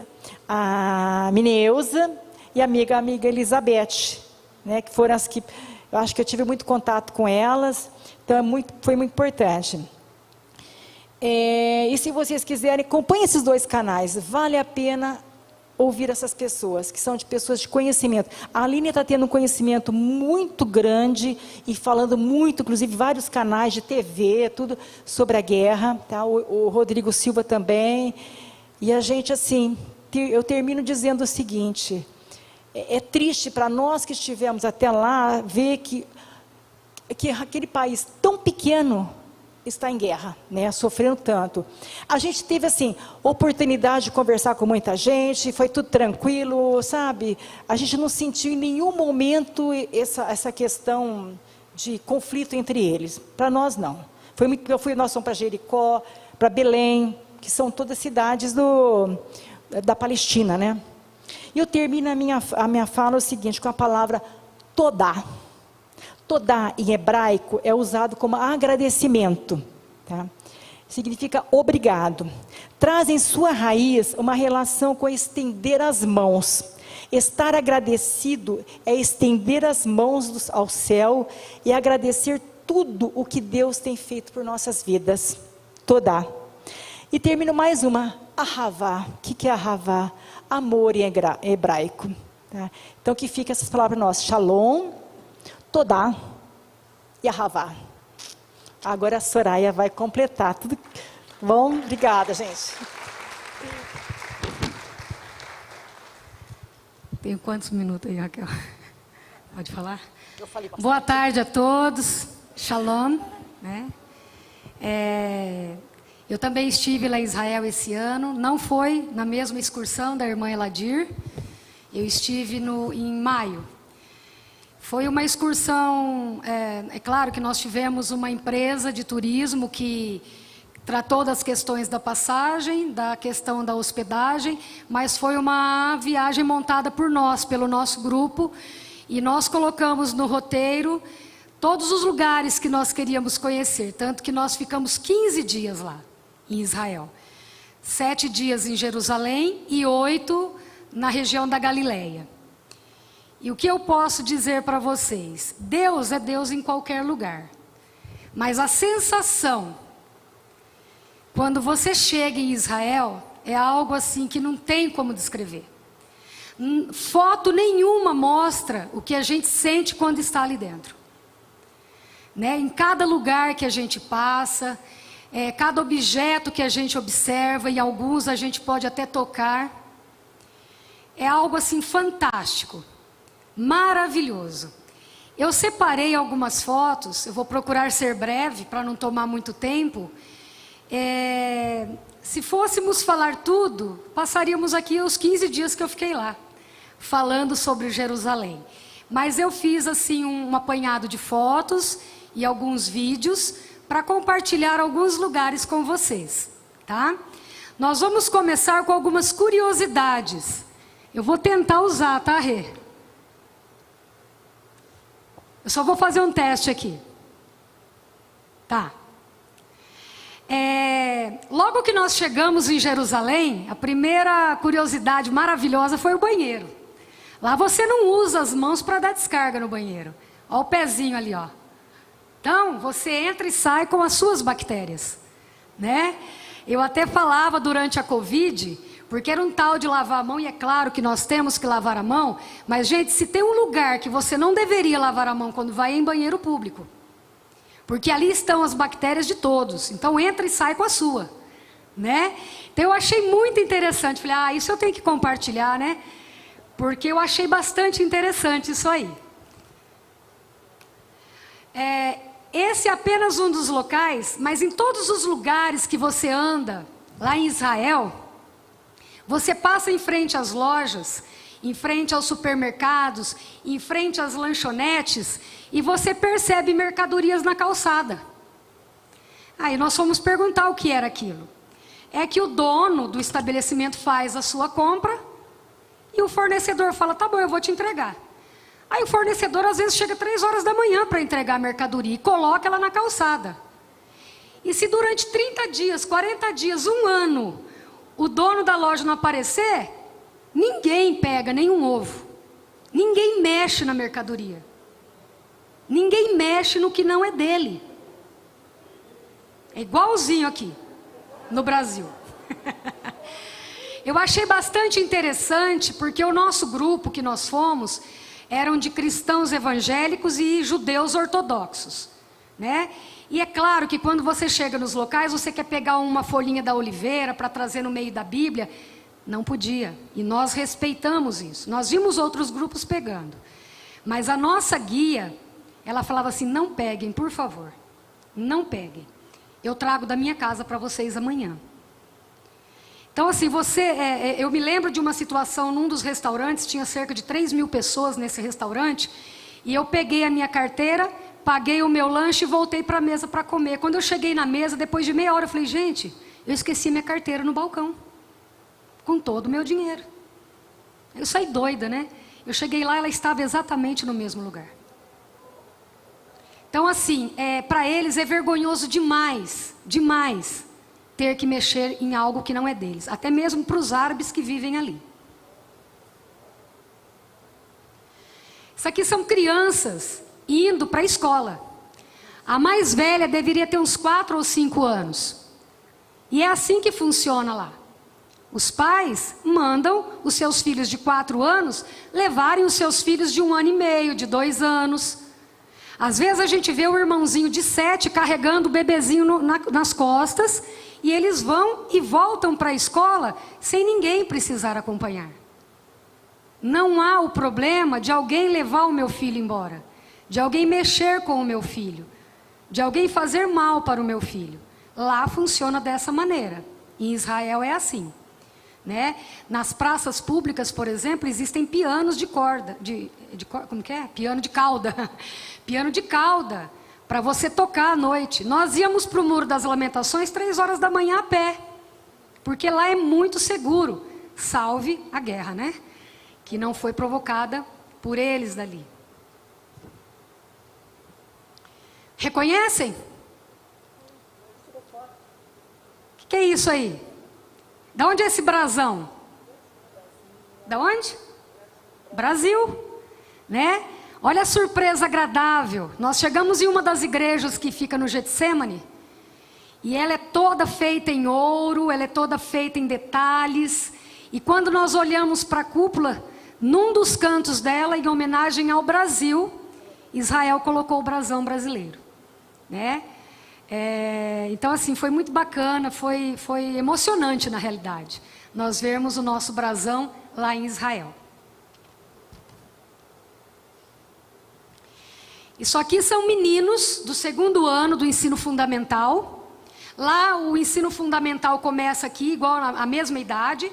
a Mineuza e a amiga Elizabeth, né? Que foram as que eu acho que eu tive muito contato com elas, então foi muito importante. E se vocês quiserem, acompanhem esses 2 canais, vale a pena ouvir essas pessoas, que são de pessoas de conhecimento. A Aline está tendo um conhecimento muito grande, e falando muito, inclusive vários canais de TV, tudo sobre a guerra, tá? O Rodrigo Silva também, e a gente assim, eu termino dizendo o seguinte: é triste para nós que estivemos até lá, ver que aquele país tão pequeno está em guerra, né, sofrendo tanto. A gente teve, assim, oportunidade de conversar com muita gente, foi tudo tranquilo, sabe? A gente não sentiu em nenhum momento essa questão de conflito entre eles. Para nós, não. Nós fomos para Jericó, para Belém, que são todas cidades da Palestina, né? E eu termino a minha fala o seguinte, com a palavra todá. Todá, em hebraico, é usado como agradecimento. Tá? Significa obrigado. Traz em sua raiz uma relação com estender as mãos. Estar agradecido é estender as mãos ao céu e agradecer tudo o que Deus tem feito por nossas vidas. Todá. E termino mais uma. Ahavá. O que é ahavá? Amor em hebraico. Tá? Então, que fica essas palavras nossas. Shalom, todá e ahavá. Agora a Soraya vai completar tudo. Bom, obrigada, gente. Tenho quantos minutos aí, Raquel? Pode falar? Eu falei bastante. Boa tarde a todos. Shalom. Né? Eu também estive lá em Israel esse ano. Não foi na mesma excursão da irmã Eladir. Eu estive em maio. Foi uma excursão, é claro que nós tivemos uma empresa de turismo que tratou das questões da passagem, da questão da hospedagem, mas foi uma viagem montada por nós, pelo nosso grupo, e nós colocamos no roteiro todos os lugares que nós queríamos conhecer, tanto que nós ficamos 15 dias lá, em Israel. 7 dias em Jerusalém e 8 na região da Galileia. E o que eu posso dizer para vocês? Deus é Deus em qualquer lugar. Mas a sensação, quando você chega em Israel, é algo assim que não tem como descrever. Foto nenhuma mostra o que a gente sente quando está ali dentro. Né? Em cada lugar que a gente passa, cada objeto que a gente observa, e alguns a gente pode até tocar, é algo assim fantástico. Maravilhoso. Eu separei algumas fotos, eu vou procurar ser breve para não tomar muito tempo. se fôssemos falar tudo, passaríamos aqui os 15 dias que eu fiquei lá, falando sobre Jerusalém. Mas eu fiz assim um apanhado de fotos e alguns vídeos para compartilhar alguns lugares com vocês, tá? Nós vamos começar com algumas curiosidades. Eu vou tentar usar, tá, Rê? Eu só vou fazer um teste aqui. Tá. Logo que nós chegamos em Jerusalém, a primeira curiosidade maravilhosa foi o banheiro. Lá você não usa as mãos para dar descarga no banheiro. Olha o pezinho ali, ó. Então, você entra e sai com as suas bactérias, né? Eu até falava durante a Covid, porque era um tal de lavar a mão, e é claro que nós temos que lavar a mão, mas, gente, se tem um lugar que você não deveria lavar a mão quando vai, é em banheiro público. Porque ali estão as bactérias de todos. Então, entra e sai com a sua, né? Então, eu achei muito interessante. Falei, isso eu tenho que compartilhar, né? Porque eu achei bastante interessante isso aí. Esse é apenas um dos locais, mas em todos os lugares que você anda, lá em Israel, você passa em frente às lojas, em frente aos supermercados, em frente às lanchonetes, e você percebe mercadorias na calçada. Aí nós fomos perguntar o que era aquilo. É que o dono do estabelecimento faz a sua compra, e o fornecedor fala, tá bom, eu vou te entregar. Aí o fornecedor às vezes chega 3 horas da manhã para entregar a mercadoria e coloca ela na calçada. E se durante 30 dias, 40 dias, 1 ano, o dono da loja não aparecer, ninguém pega nenhum ovo. Ninguém mexe na mercadoria. Ninguém mexe no que não é dele. É igualzinho aqui, no Brasil. Eu achei bastante interessante, porque o nosso grupo que nós fomos eram de cristãos evangélicos e judeus ortodoxos, né? E é claro que quando você chega nos locais, você quer pegar uma folhinha da oliveira para trazer no meio da Bíblia, não podia. E nós respeitamos isso. Nós vimos outros grupos pegando. Mas a nossa guia, ela falava assim, não peguem, por favor. Não peguem. Eu trago da minha casa para vocês amanhã. Então, assim, eu me lembro de uma situação num dos restaurantes, tinha cerca de 3.000 pessoas nesse restaurante, e eu peguei a minha carteira, paguei o meu lanche e voltei para a mesa para comer. Quando eu cheguei na mesa, depois de meia hora, eu falei, gente, eu esqueci minha carteira no balcão, com todo o meu dinheiro. Eu saí doida, né? Eu cheguei lá, ela estava exatamente no mesmo lugar. Então, assim, para eles é vergonhoso demais, demais, ter que mexer em algo que não é deles. Até mesmo para os árabes que vivem ali. Isso aqui são crianças indo para a escola. A mais velha deveria ter uns 4 ou 5 anos. E é assim que funciona lá. Os pais mandam os seus filhos de 4 anos levarem os seus filhos de 1 ano e meio, de 2 anos. Às vezes a gente vê o irmãozinho de 7 carregando o bebezinho nas costas, e eles vão e voltam para a escola sem ninguém precisar acompanhar. Não há o problema de alguém levar o meu filho embora, de alguém mexer com o meu filho, de alguém fazer mal para o meu filho. Lá funciona dessa maneira. Em Israel é assim, né? Nas praças públicas, por exemplo, existem pianos de corda, como que é? Piano de cauda. Piano de cauda, para você tocar à noite. Nós íamos para o Muro das Lamentações 3 horas da manhã a pé, porque lá é muito seguro, salve a guerra, né? Que não foi provocada por eles dali. Reconhecem? O que é isso aí? Da onde é esse brasão? Da onde? Brasil, né? Olha a surpresa agradável. Nós chegamos em uma das igrejas que fica no Getsemane, e ela é toda feita em ouro, ela é toda feita em detalhes, e quando nós olhamos para a cúpula, num dos cantos dela, em homenagem ao Brasil, Israel colocou o brasão brasileiro, né? Então, assim, foi muito bacana, foi emocionante na realidade, nós vermos o nosso brasão lá em Israel. Isso aqui são meninos do 2º ano do ensino fundamental. Lá o ensino fundamental começa aqui, igual a mesma idade,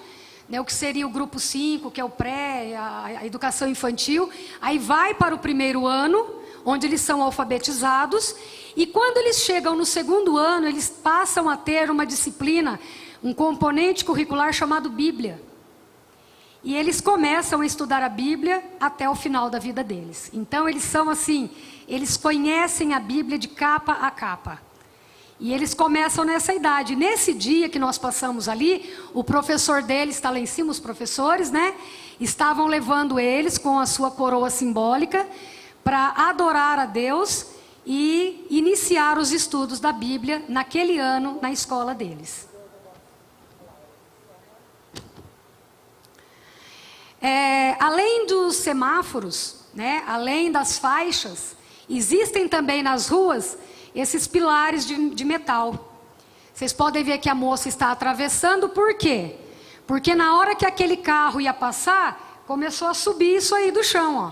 né, o que seria o grupo 5, que é o pré, a educação infantil. Aí vai para o primeiro ano, onde eles são alfabetizados. E quando eles chegam no segundo ano, eles passam a ter uma disciplina, um componente curricular chamado Bíblia. E eles começam a estudar a Bíblia até o final da vida deles. Então eles são assim, eles conhecem a Bíblia de capa a capa. E eles começam nessa idade. Nesse dia que nós passamos ali, o professor deles está lá em cima, os professores, né? Estavam levando eles com a sua coroa simbólica para adorar a Deus e iniciar os estudos da Bíblia naquele ano na escola deles. Além dos semáforos, né, além das faixas, existem também nas ruas esses pilares de metal. Vocês podem ver que a moça está atravessando, por quê? Porque na hora que aquele carro ia passar, começou a subir isso aí do chão, ó.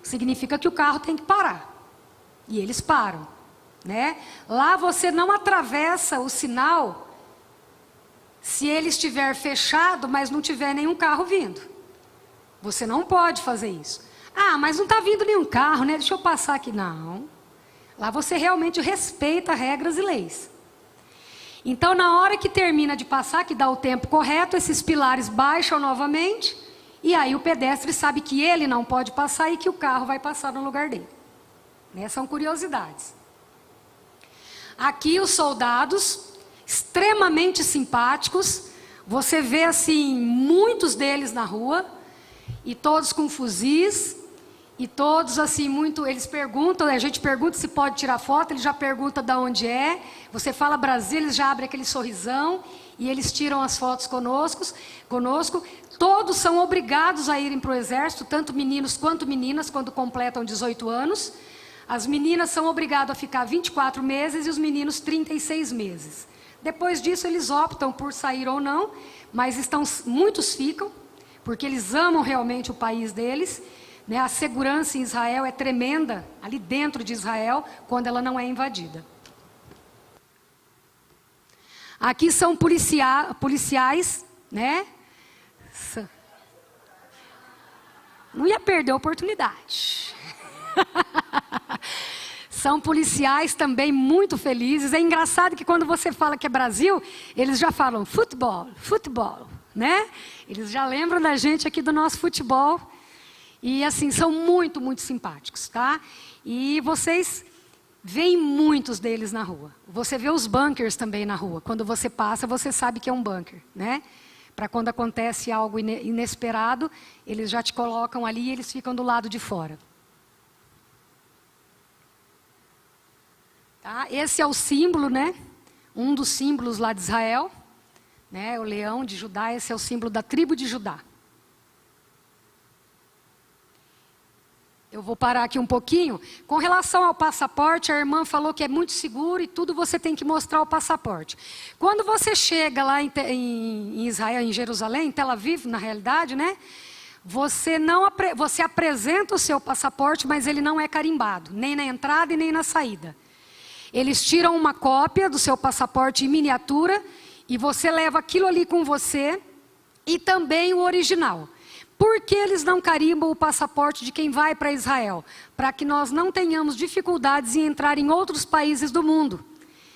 Significa que o carro tem que parar. E eles param, né? Lá você não atravessa o sinal se ele estiver fechado, mas não tiver nenhum carro vindo. Você não pode fazer isso. Ah, mas não está vindo nenhum carro, né? Deixa eu passar aqui. Não. Lá você realmente respeita regras e leis. Então, na hora que termina de passar, que dá o tempo correto, esses pilares baixam novamente, e aí o pedestre sabe que ele não pode passar e que o carro vai passar no lugar dele. Né? São curiosidades. Aqui os soldados, extremamente simpáticos, você vê assim, muitos deles na rua, e todos com fuzis, e todos assim, muito, eles perguntam, a gente pergunta se pode tirar foto, ele já pergunta de onde é, você fala Brasil, eles já abrem aquele sorrisão, e eles tiram as fotos conosco. Todos são obrigados a irem para o exército, tanto meninos quanto meninas, quando completam 18 anos. As meninas são obrigadas a ficar 24 meses e os meninos 36 meses. Depois disso eles optam por sair ou não, mas muitos ficam, porque eles amam realmente o país deles. Né? A segurança em Israel é tremenda, ali dentro de Israel, quando ela não é invadida. Aqui são policiais, né? Não ia perder a oportunidade. São policiais também muito felizes. É engraçado que quando você fala que é Brasil, eles já falam futebol, né? Eles já lembram da gente aqui do nosso futebol. E assim, são muito, muito simpáticos, tá? E vocês veem muitos deles na rua. Você vê os bunkers também na rua. Quando você passa, você sabe que é um bunker, né? Para quando acontece algo inesperado, eles já te colocam ali e eles ficam do lado de fora. Tá? Esse é o símbolo, né? Um dos símbolos lá de Israel, né? O leão de Judá, esse é o símbolo da tribo de Judá. Eu vou parar aqui um pouquinho. Com relação ao passaporte, a irmã falou que é muito seguro e tudo você tem que mostrar o passaporte. Quando você chega lá em Israel, em Jerusalém, em Tel Aviv, na realidade, né? Você apresenta o seu passaporte, mas ele não é carimbado, nem na entrada e nem na saída. Eles tiram uma cópia do seu passaporte em miniatura e você leva aquilo ali com você e também o original. Por que eles não carimbam o passaporte de quem vai para Israel? Para que nós não tenhamos dificuldades em entrar em outros países do mundo.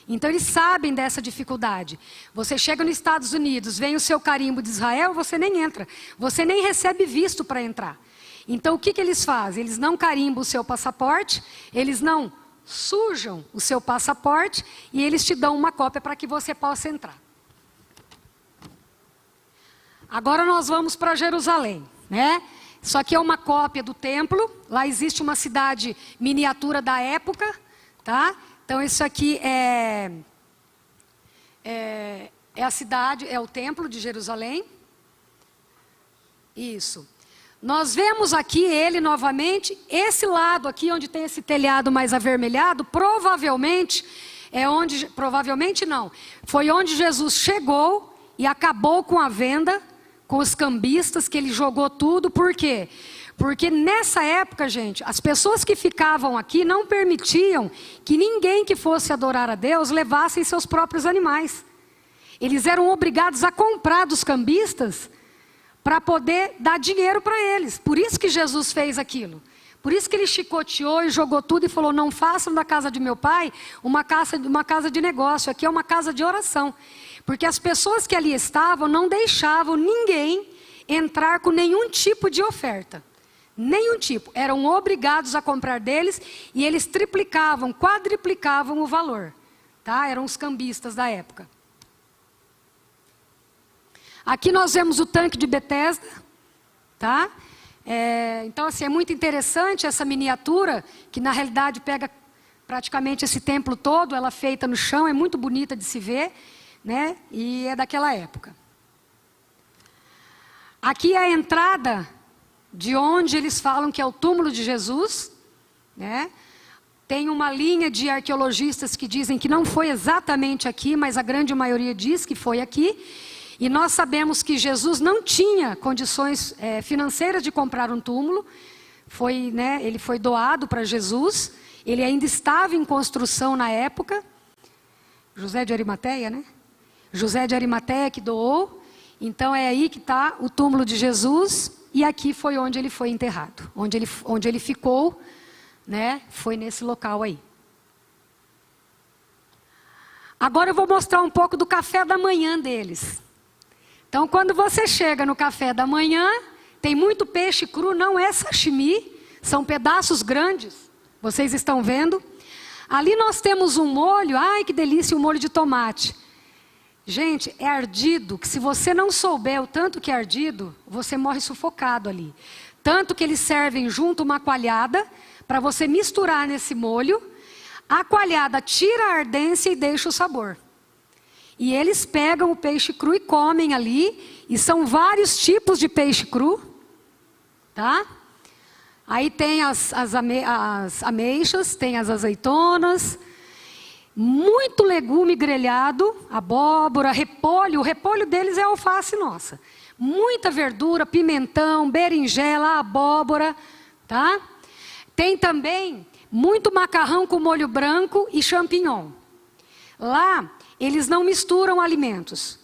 Então eles sabem dessa dificuldade. Você chega nos Estados Unidos, vem o seu carimbo de Israel, você nem entra. Você nem recebe visto para entrar. Então o que eles fazem? Eles não carimbam o seu passaporte, eles não sujam o seu passaporte e eles te dão uma cópia para que você possa entrar. Agora nós vamos para Jerusalém. Né? Isso aqui é uma cópia do templo. Lá existe uma cidade miniatura da época, tá? Então isso aqui é a cidade, é o templo de Jerusalém. Isso. Nós vemos aqui ele novamente. Esse lado aqui onde tem esse telhado mais avermelhado, provavelmente não. Foi onde Jesus chegou e acabou com a venda, com os cambistas, que ele jogou tudo. Por quê? Porque nessa época, gente, as pessoas que ficavam aqui não permitiam que ninguém que fosse adorar a Deus levasse seus próprios animais. Eles eram obrigados a comprar dos cambistas para poder dar dinheiro para eles. Por isso que Jesus fez aquilo. Por isso que ele chicoteou e jogou tudo e falou: não façam da casa de meu pai uma casa de negócio, aqui é uma casa de oração. Porque as pessoas que ali estavam não deixavam ninguém entrar com nenhum tipo de oferta. Nenhum tipo. Eram obrigados a comprar deles e eles triplicavam, quadriplicavam o valor. Tá? Eram os cambistas da época. Aqui nós vemos o tanque de Betesda. Tá? Então, assim, é muito interessante essa miniatura, que na realidade pega praticamente esse templo todo, ela feita no chão, é muito bonita de se ver, né? E é daquela época. Aqui é a entrada de onde eles falam que é o túmulo de Jesus, né? Tem uma linha de arqueologistas que dizem que não foi exatamente aqui, mas a grande maioria diz que foi aqui. E nós sabemos que Jesus não tinha condições financeiras de comprar um túmulo. Ele foi doado para Jesus. Ele ainda estava em construção na época. José de Arimateia, né? José de Arimateia que doou. Então é aí que está o túmulo de Jesus. E aqui foi onde ele foi enterrado. Onde ele ficou, né? Foi nesse local aí. Agora eu vou mostrar um pouco do café da manhã deles. Então, quando você chega no café da manhã, tem muito peixe cru, não é sashimi, são pedaços grandes, vocês estão vendo? Ali nós temos um molho, ai que delícia, um molho de tomate. Gente, é ardido, que se você não souber o tanto que é ardido, você morre sufocado ali. Tanto que eles servem junto uma coalhada, para você misturar nesse molho. A coalhada tira a ardência e deixa o sabor. E eles pegam o peixe cru e comem ali. E são vários tipos de peixe cru. Tá? Aí tem as ameixas, tem as azeitonas. Muito legume grelhado, abóbora, repolho. O repolho deles é a alface nossa. Muita verdura, pimentão, berinjela, abóbora. Tá? Tem também muito macarrão com molho branco e champignon. Lá, eles não misturam alimentos.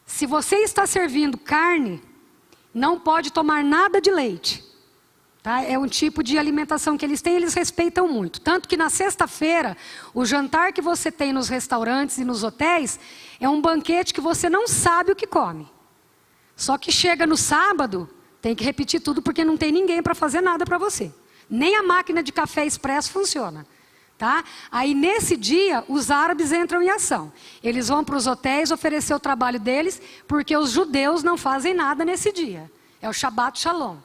Se você está servindo carne, não pode tomar nada de leite. Tá? É um tipo de alimentação que eles têm, eles respeitam muito. Tanto que na sexta-feira, o jantar que você tem nos restaurantes e nos hotéis, é um banquete que você não sabe o que come. Só que chega no sábado, tem que repetir tudo porque não tem ninguém para fazer nada para você. Nem a máquina de café expresso funciona. Tá? Aí nesse dia os árabes entram em ação. Eles vão para os hotéis oferecer o trabalho deles, porque os judeus não fazem nada nesse dia. É o Shabbat Shalom,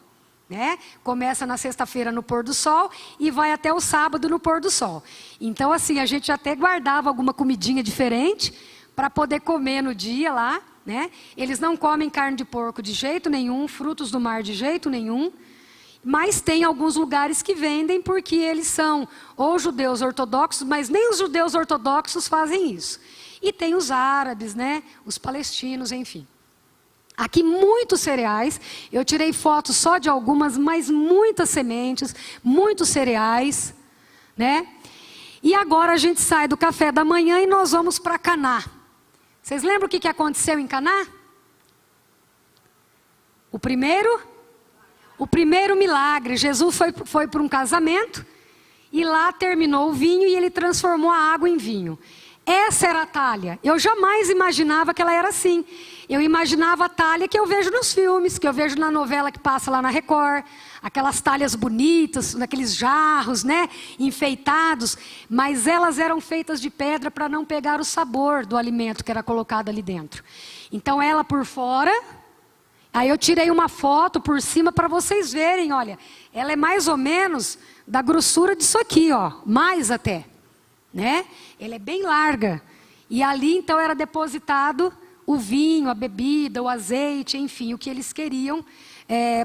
né? Começa na sexta-feira no pôr do sol e vai até o sábado no pôr do sol. Então assim, a gente até guardava alguma comidinha diferente para poder comer no dia lá, né? Eles não comem carne de porco de jeito nenhum, frutos do mar de jeito nenhum. Mas tem alguns lugares que vendem porque eles são ou judeus ortodoxos, mas nem os judeus ortodoxos fazem isso. E tem os árabes, né? Os palestinos, enfim. Aqui muitos cereais, eu tirei fotos só de algumas, mas muitas sementes, muitos cereais, né? E agora a gente sai do café da manhã e nós vamos para Caná. Vocês lembram o que aconteceu em Caná? O primeiro milagre, Jesus foi para um casamento e lá terminou o vinho e ele transformou a água em vinho. Essa era a talha. Eu jamais imaginava que ela era assim. Eu imaginava a talha que eu vejo nos filmes, que eu vejo na novela que passa lá na Record. Aquelas talhas bonitas, naqueles jarros, né, enfeitados. Mas elas eram feitas de pedra para não pegar o sabor do alimento que era colocado ali dentro. Então ela por fora... Aí eu tirei uma foto por cima para vocês verem, olha. Ela é mais ou menos da grossura disso aqui, ó. Mais até, né? Ela é bem larga. E ali então era depositado o vinho, a bebida, o azeite, enfim, o que eles queriam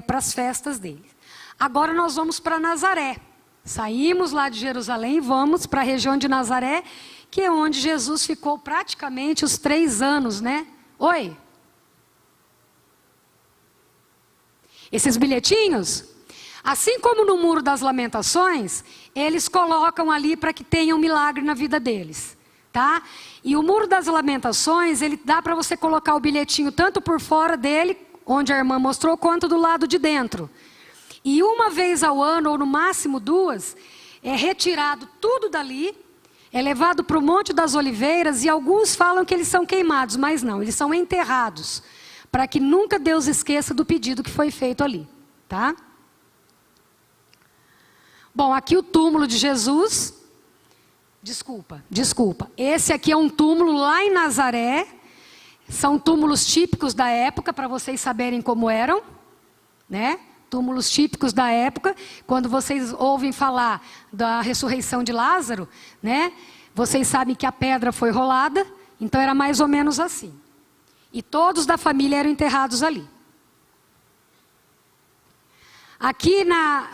para as festas deles. Agora nós vamos para Nazaré. Saímos lá de Jerusalém e vamos para a região de Nazaré, que é onde Jesus ficou praticamente os 3 anos, né? Oi? Esses bilhetinhos Assim como no Muro das Lamentações, eles colocam ali para que tenha um milagre na vida deles, tá? E o Muro das Lamentações, ele dá para você colocar o bilhetinho tanto por fora dele, onde a irmã mostrou, quanto do lado de dentro. E uma vez ao ano, ou no máximo 2, é retirado tudo dali, é levado para o Monte das Oliveiras, e alguns falam que eles são queimados, mas não, eles são enterrados, para que nunca Deus esqueça do pedido que foi feito ali, tá? Bom, aqui o túmulo de Jesus. Desculpa. Esse aqui é um túmulo lá em Nazaré. São túmulos típicos da época, para vocês saberem como eram, né? Túmulos típicos da época. Quando vocês ouvem falar da ressurreição de Lázaro, né? Vocês sabem que a pedra foi rolada, então era mais ou menos assim. E todos da família eram enterrados ali. Aqui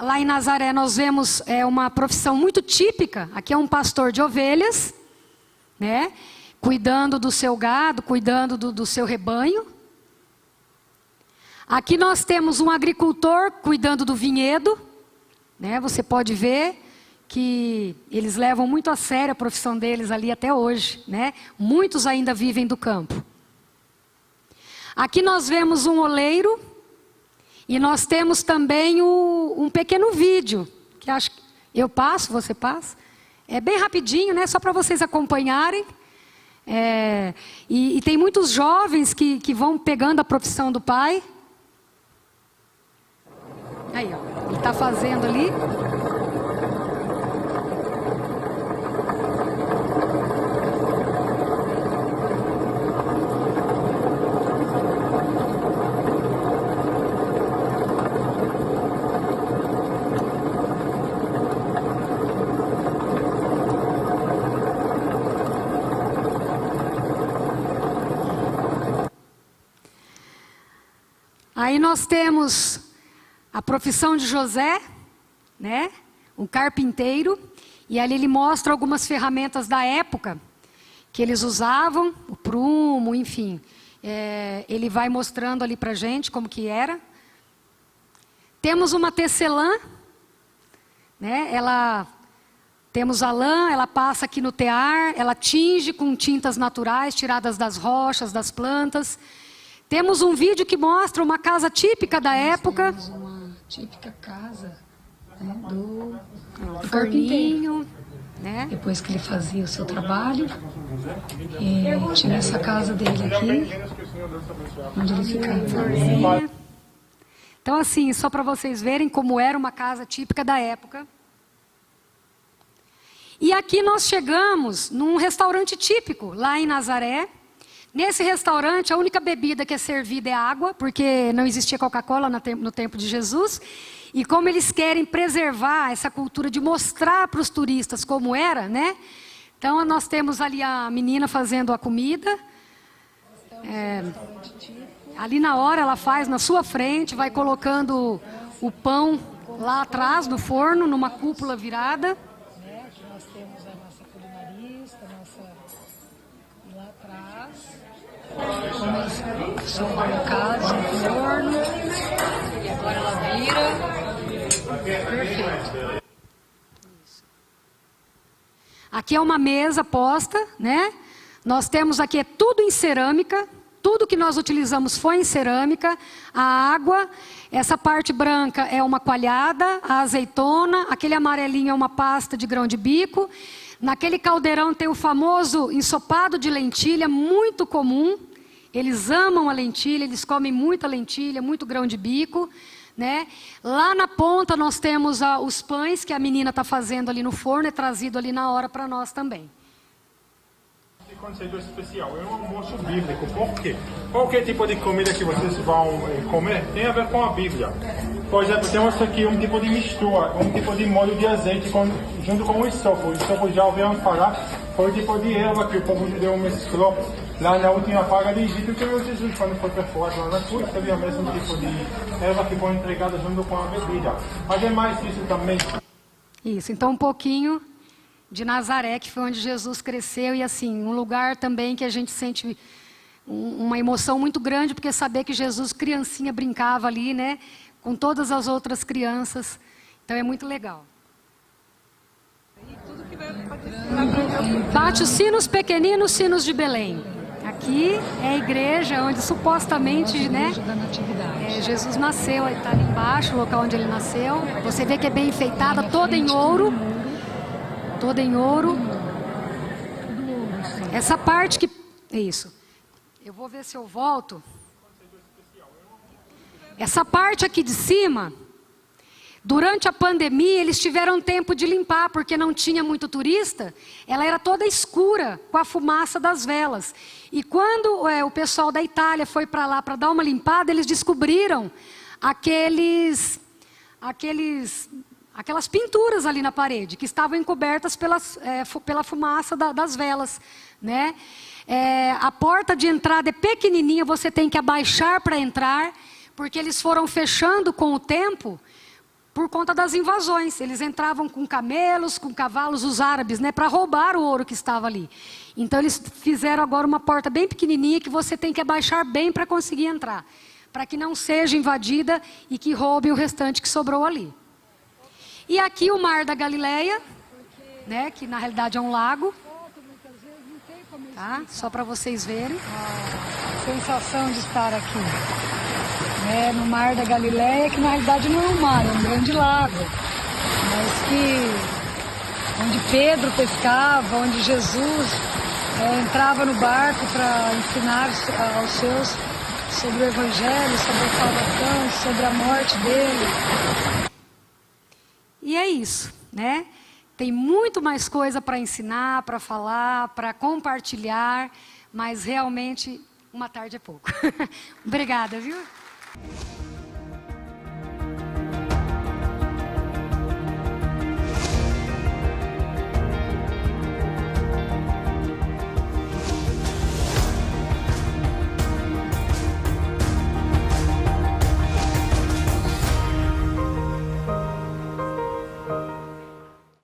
lá em Nazaré nós vemos uma profissão muito típica. Aqui é um pastor de ovelhas, né? Cuidando do seu gado, cuidando do seu rebanho. Aqui nós temos um agricultor cuidando do vinhedo, né? Você pode ver que eles levam muito a sério a profissão deles ali até hoje, né? Muitos ainda vivem do campo. Aqui nós vemos um oleiro. E nós temos também um pequeno vídeo, que acho que eu passo, você passa. É bem rapidinho, né? Só para vocês acompanharem. E tem muitos jovens que vão pegando a profissão do pai. Aí, ó, ele está fazendo ali. Aí nós temos a profissão de José, né? Um carpinteiro. E ali ele mostra algumas ferramentas da época que eles usavam, o prumo, enfim. Ele vai mostrando ali pra gente como que era. Temos uma tecelã, né? Temos a lã, ela passa aqui no tear, ela tinge com tintas naturais tiradas das rochas, das plantas. Temos um vídeo que mostra uma casa típica da época. Temos uma típica casa, né, do carpinteiro, né? Depois que ele fazia o seu trabalho, tinha essa casa dele aqui, onde ele ficava. Então assim, só para vocês verem como era uma casa típica da época. E aqui nós chegamos num restaurante típico, lá em Nazaré. Nesse restaurante, a única bebida que é servida é água, porque não existia Coca-Cola no tempo de Jesus. E como eles querem preservar essa cultura de mostrar para os turistas como era, né? Então, nós temos ali a menina fazendo a comida. Ali na hora, ela faz na sua frente, vai colocando o pão lá atrás, no forno, numa cúpula virada. Aqui nós temos a nossa culinarista, lá atrás. Como eles são colocados no forno. E agora ela vira. Perfeito. Aqui é uma mesa posta, né? Nós temos aqui tudo em cerâmica. Tudo que nós utilizamos foi em cerâmica. A água, essa parte branca é uma coalhada, a azeitona, aquele amarelinho é uma pasta de grão de bico. Naquele caldeirão tem o famoso ensopado de lentilha, muito comum. Eles amam a lentilha, eles comem muita lentilha, muito grão de bico, né? Lá na ponta nós temos os pães que a menina está fazendo ali no forno, é trazido ali na hora para nós também. Conceito especial, é um almoço bíblico. Por quê? Qualquer tipo de comida que vocês vão comer tem a ver com a Bíblia. Por exemplo, temos aqui um tipo de mistura, um tipo de molho de azeite junto com o isopo. O isopo, já ouviram falar, foi o tipo de erva que o povo judeu mesclou lá na última praga do Egito, que o Jesus, quando foi perforado lá na cruz, teve o mesmo tipo de erva que foi entregada junto com a bebida. Mas é mais isso também. Isso, então um pouquinho de Nazaré, que foi onde Jesus cresceu, e assim, um lugar também que a gente sente uma emoção muito grande, porque saber que Jesus, criancinha, brincava ali, né, com todas as outras crianças. Então é muito legal. Bate os sinos pequeninos, sinos de Belém. Aqui é a igreja onde supostamente, né, Jesus nasceu. Está ali embaixo, o local onde ele nasceu. Você vê que é bem enfeitada, toda em ouro. Toda em ouro. Essa parte que... É isso. Eu vou ver se eu volto. Essa parte aqui de cima, durante a pandemia, eles tiveram tempo de limpar, porque não tinha muito turista. Ela era toda escura, com a fumaça das velas. E quando o pessoal da Itália foi para lá para dar uma limpada, eles descobriram aquelas pinturas ali na parede, que estavam encobertas pela fumaça das velas, né? A porta de entrada é pequenininha, você tem que abaixar para entrar, porque eles foram fechando com o tempo por conta das invasões. Eles entravam com camelos, com cavalos, os árabes, né, para roubar o ouro que estava ali. Então eles fizeram agora uma porta bem pequenininha que você tem que abaixar bem para conseguir entrar, para que não seja invadida e que roube o restante que sobrou ali. E aqui o Mar da Galileia, né, que na realidade é um lago. Tá? Só para vocês verem. A sensação de estar aqui, né, no Mar da Galileia, que na realidade não é um mar, é um grande lago, mas que onde Pedro pescava, onde Jesus entrava no barco para ensinar aos seus sobre o Evangelho, sobre a salvação, sobre a morte dele. E é isso, né? Tem muito mais coisa para ensinar, para falar, para compartilhar, mas realmente uma tarde é pouco. Obrigada, viu?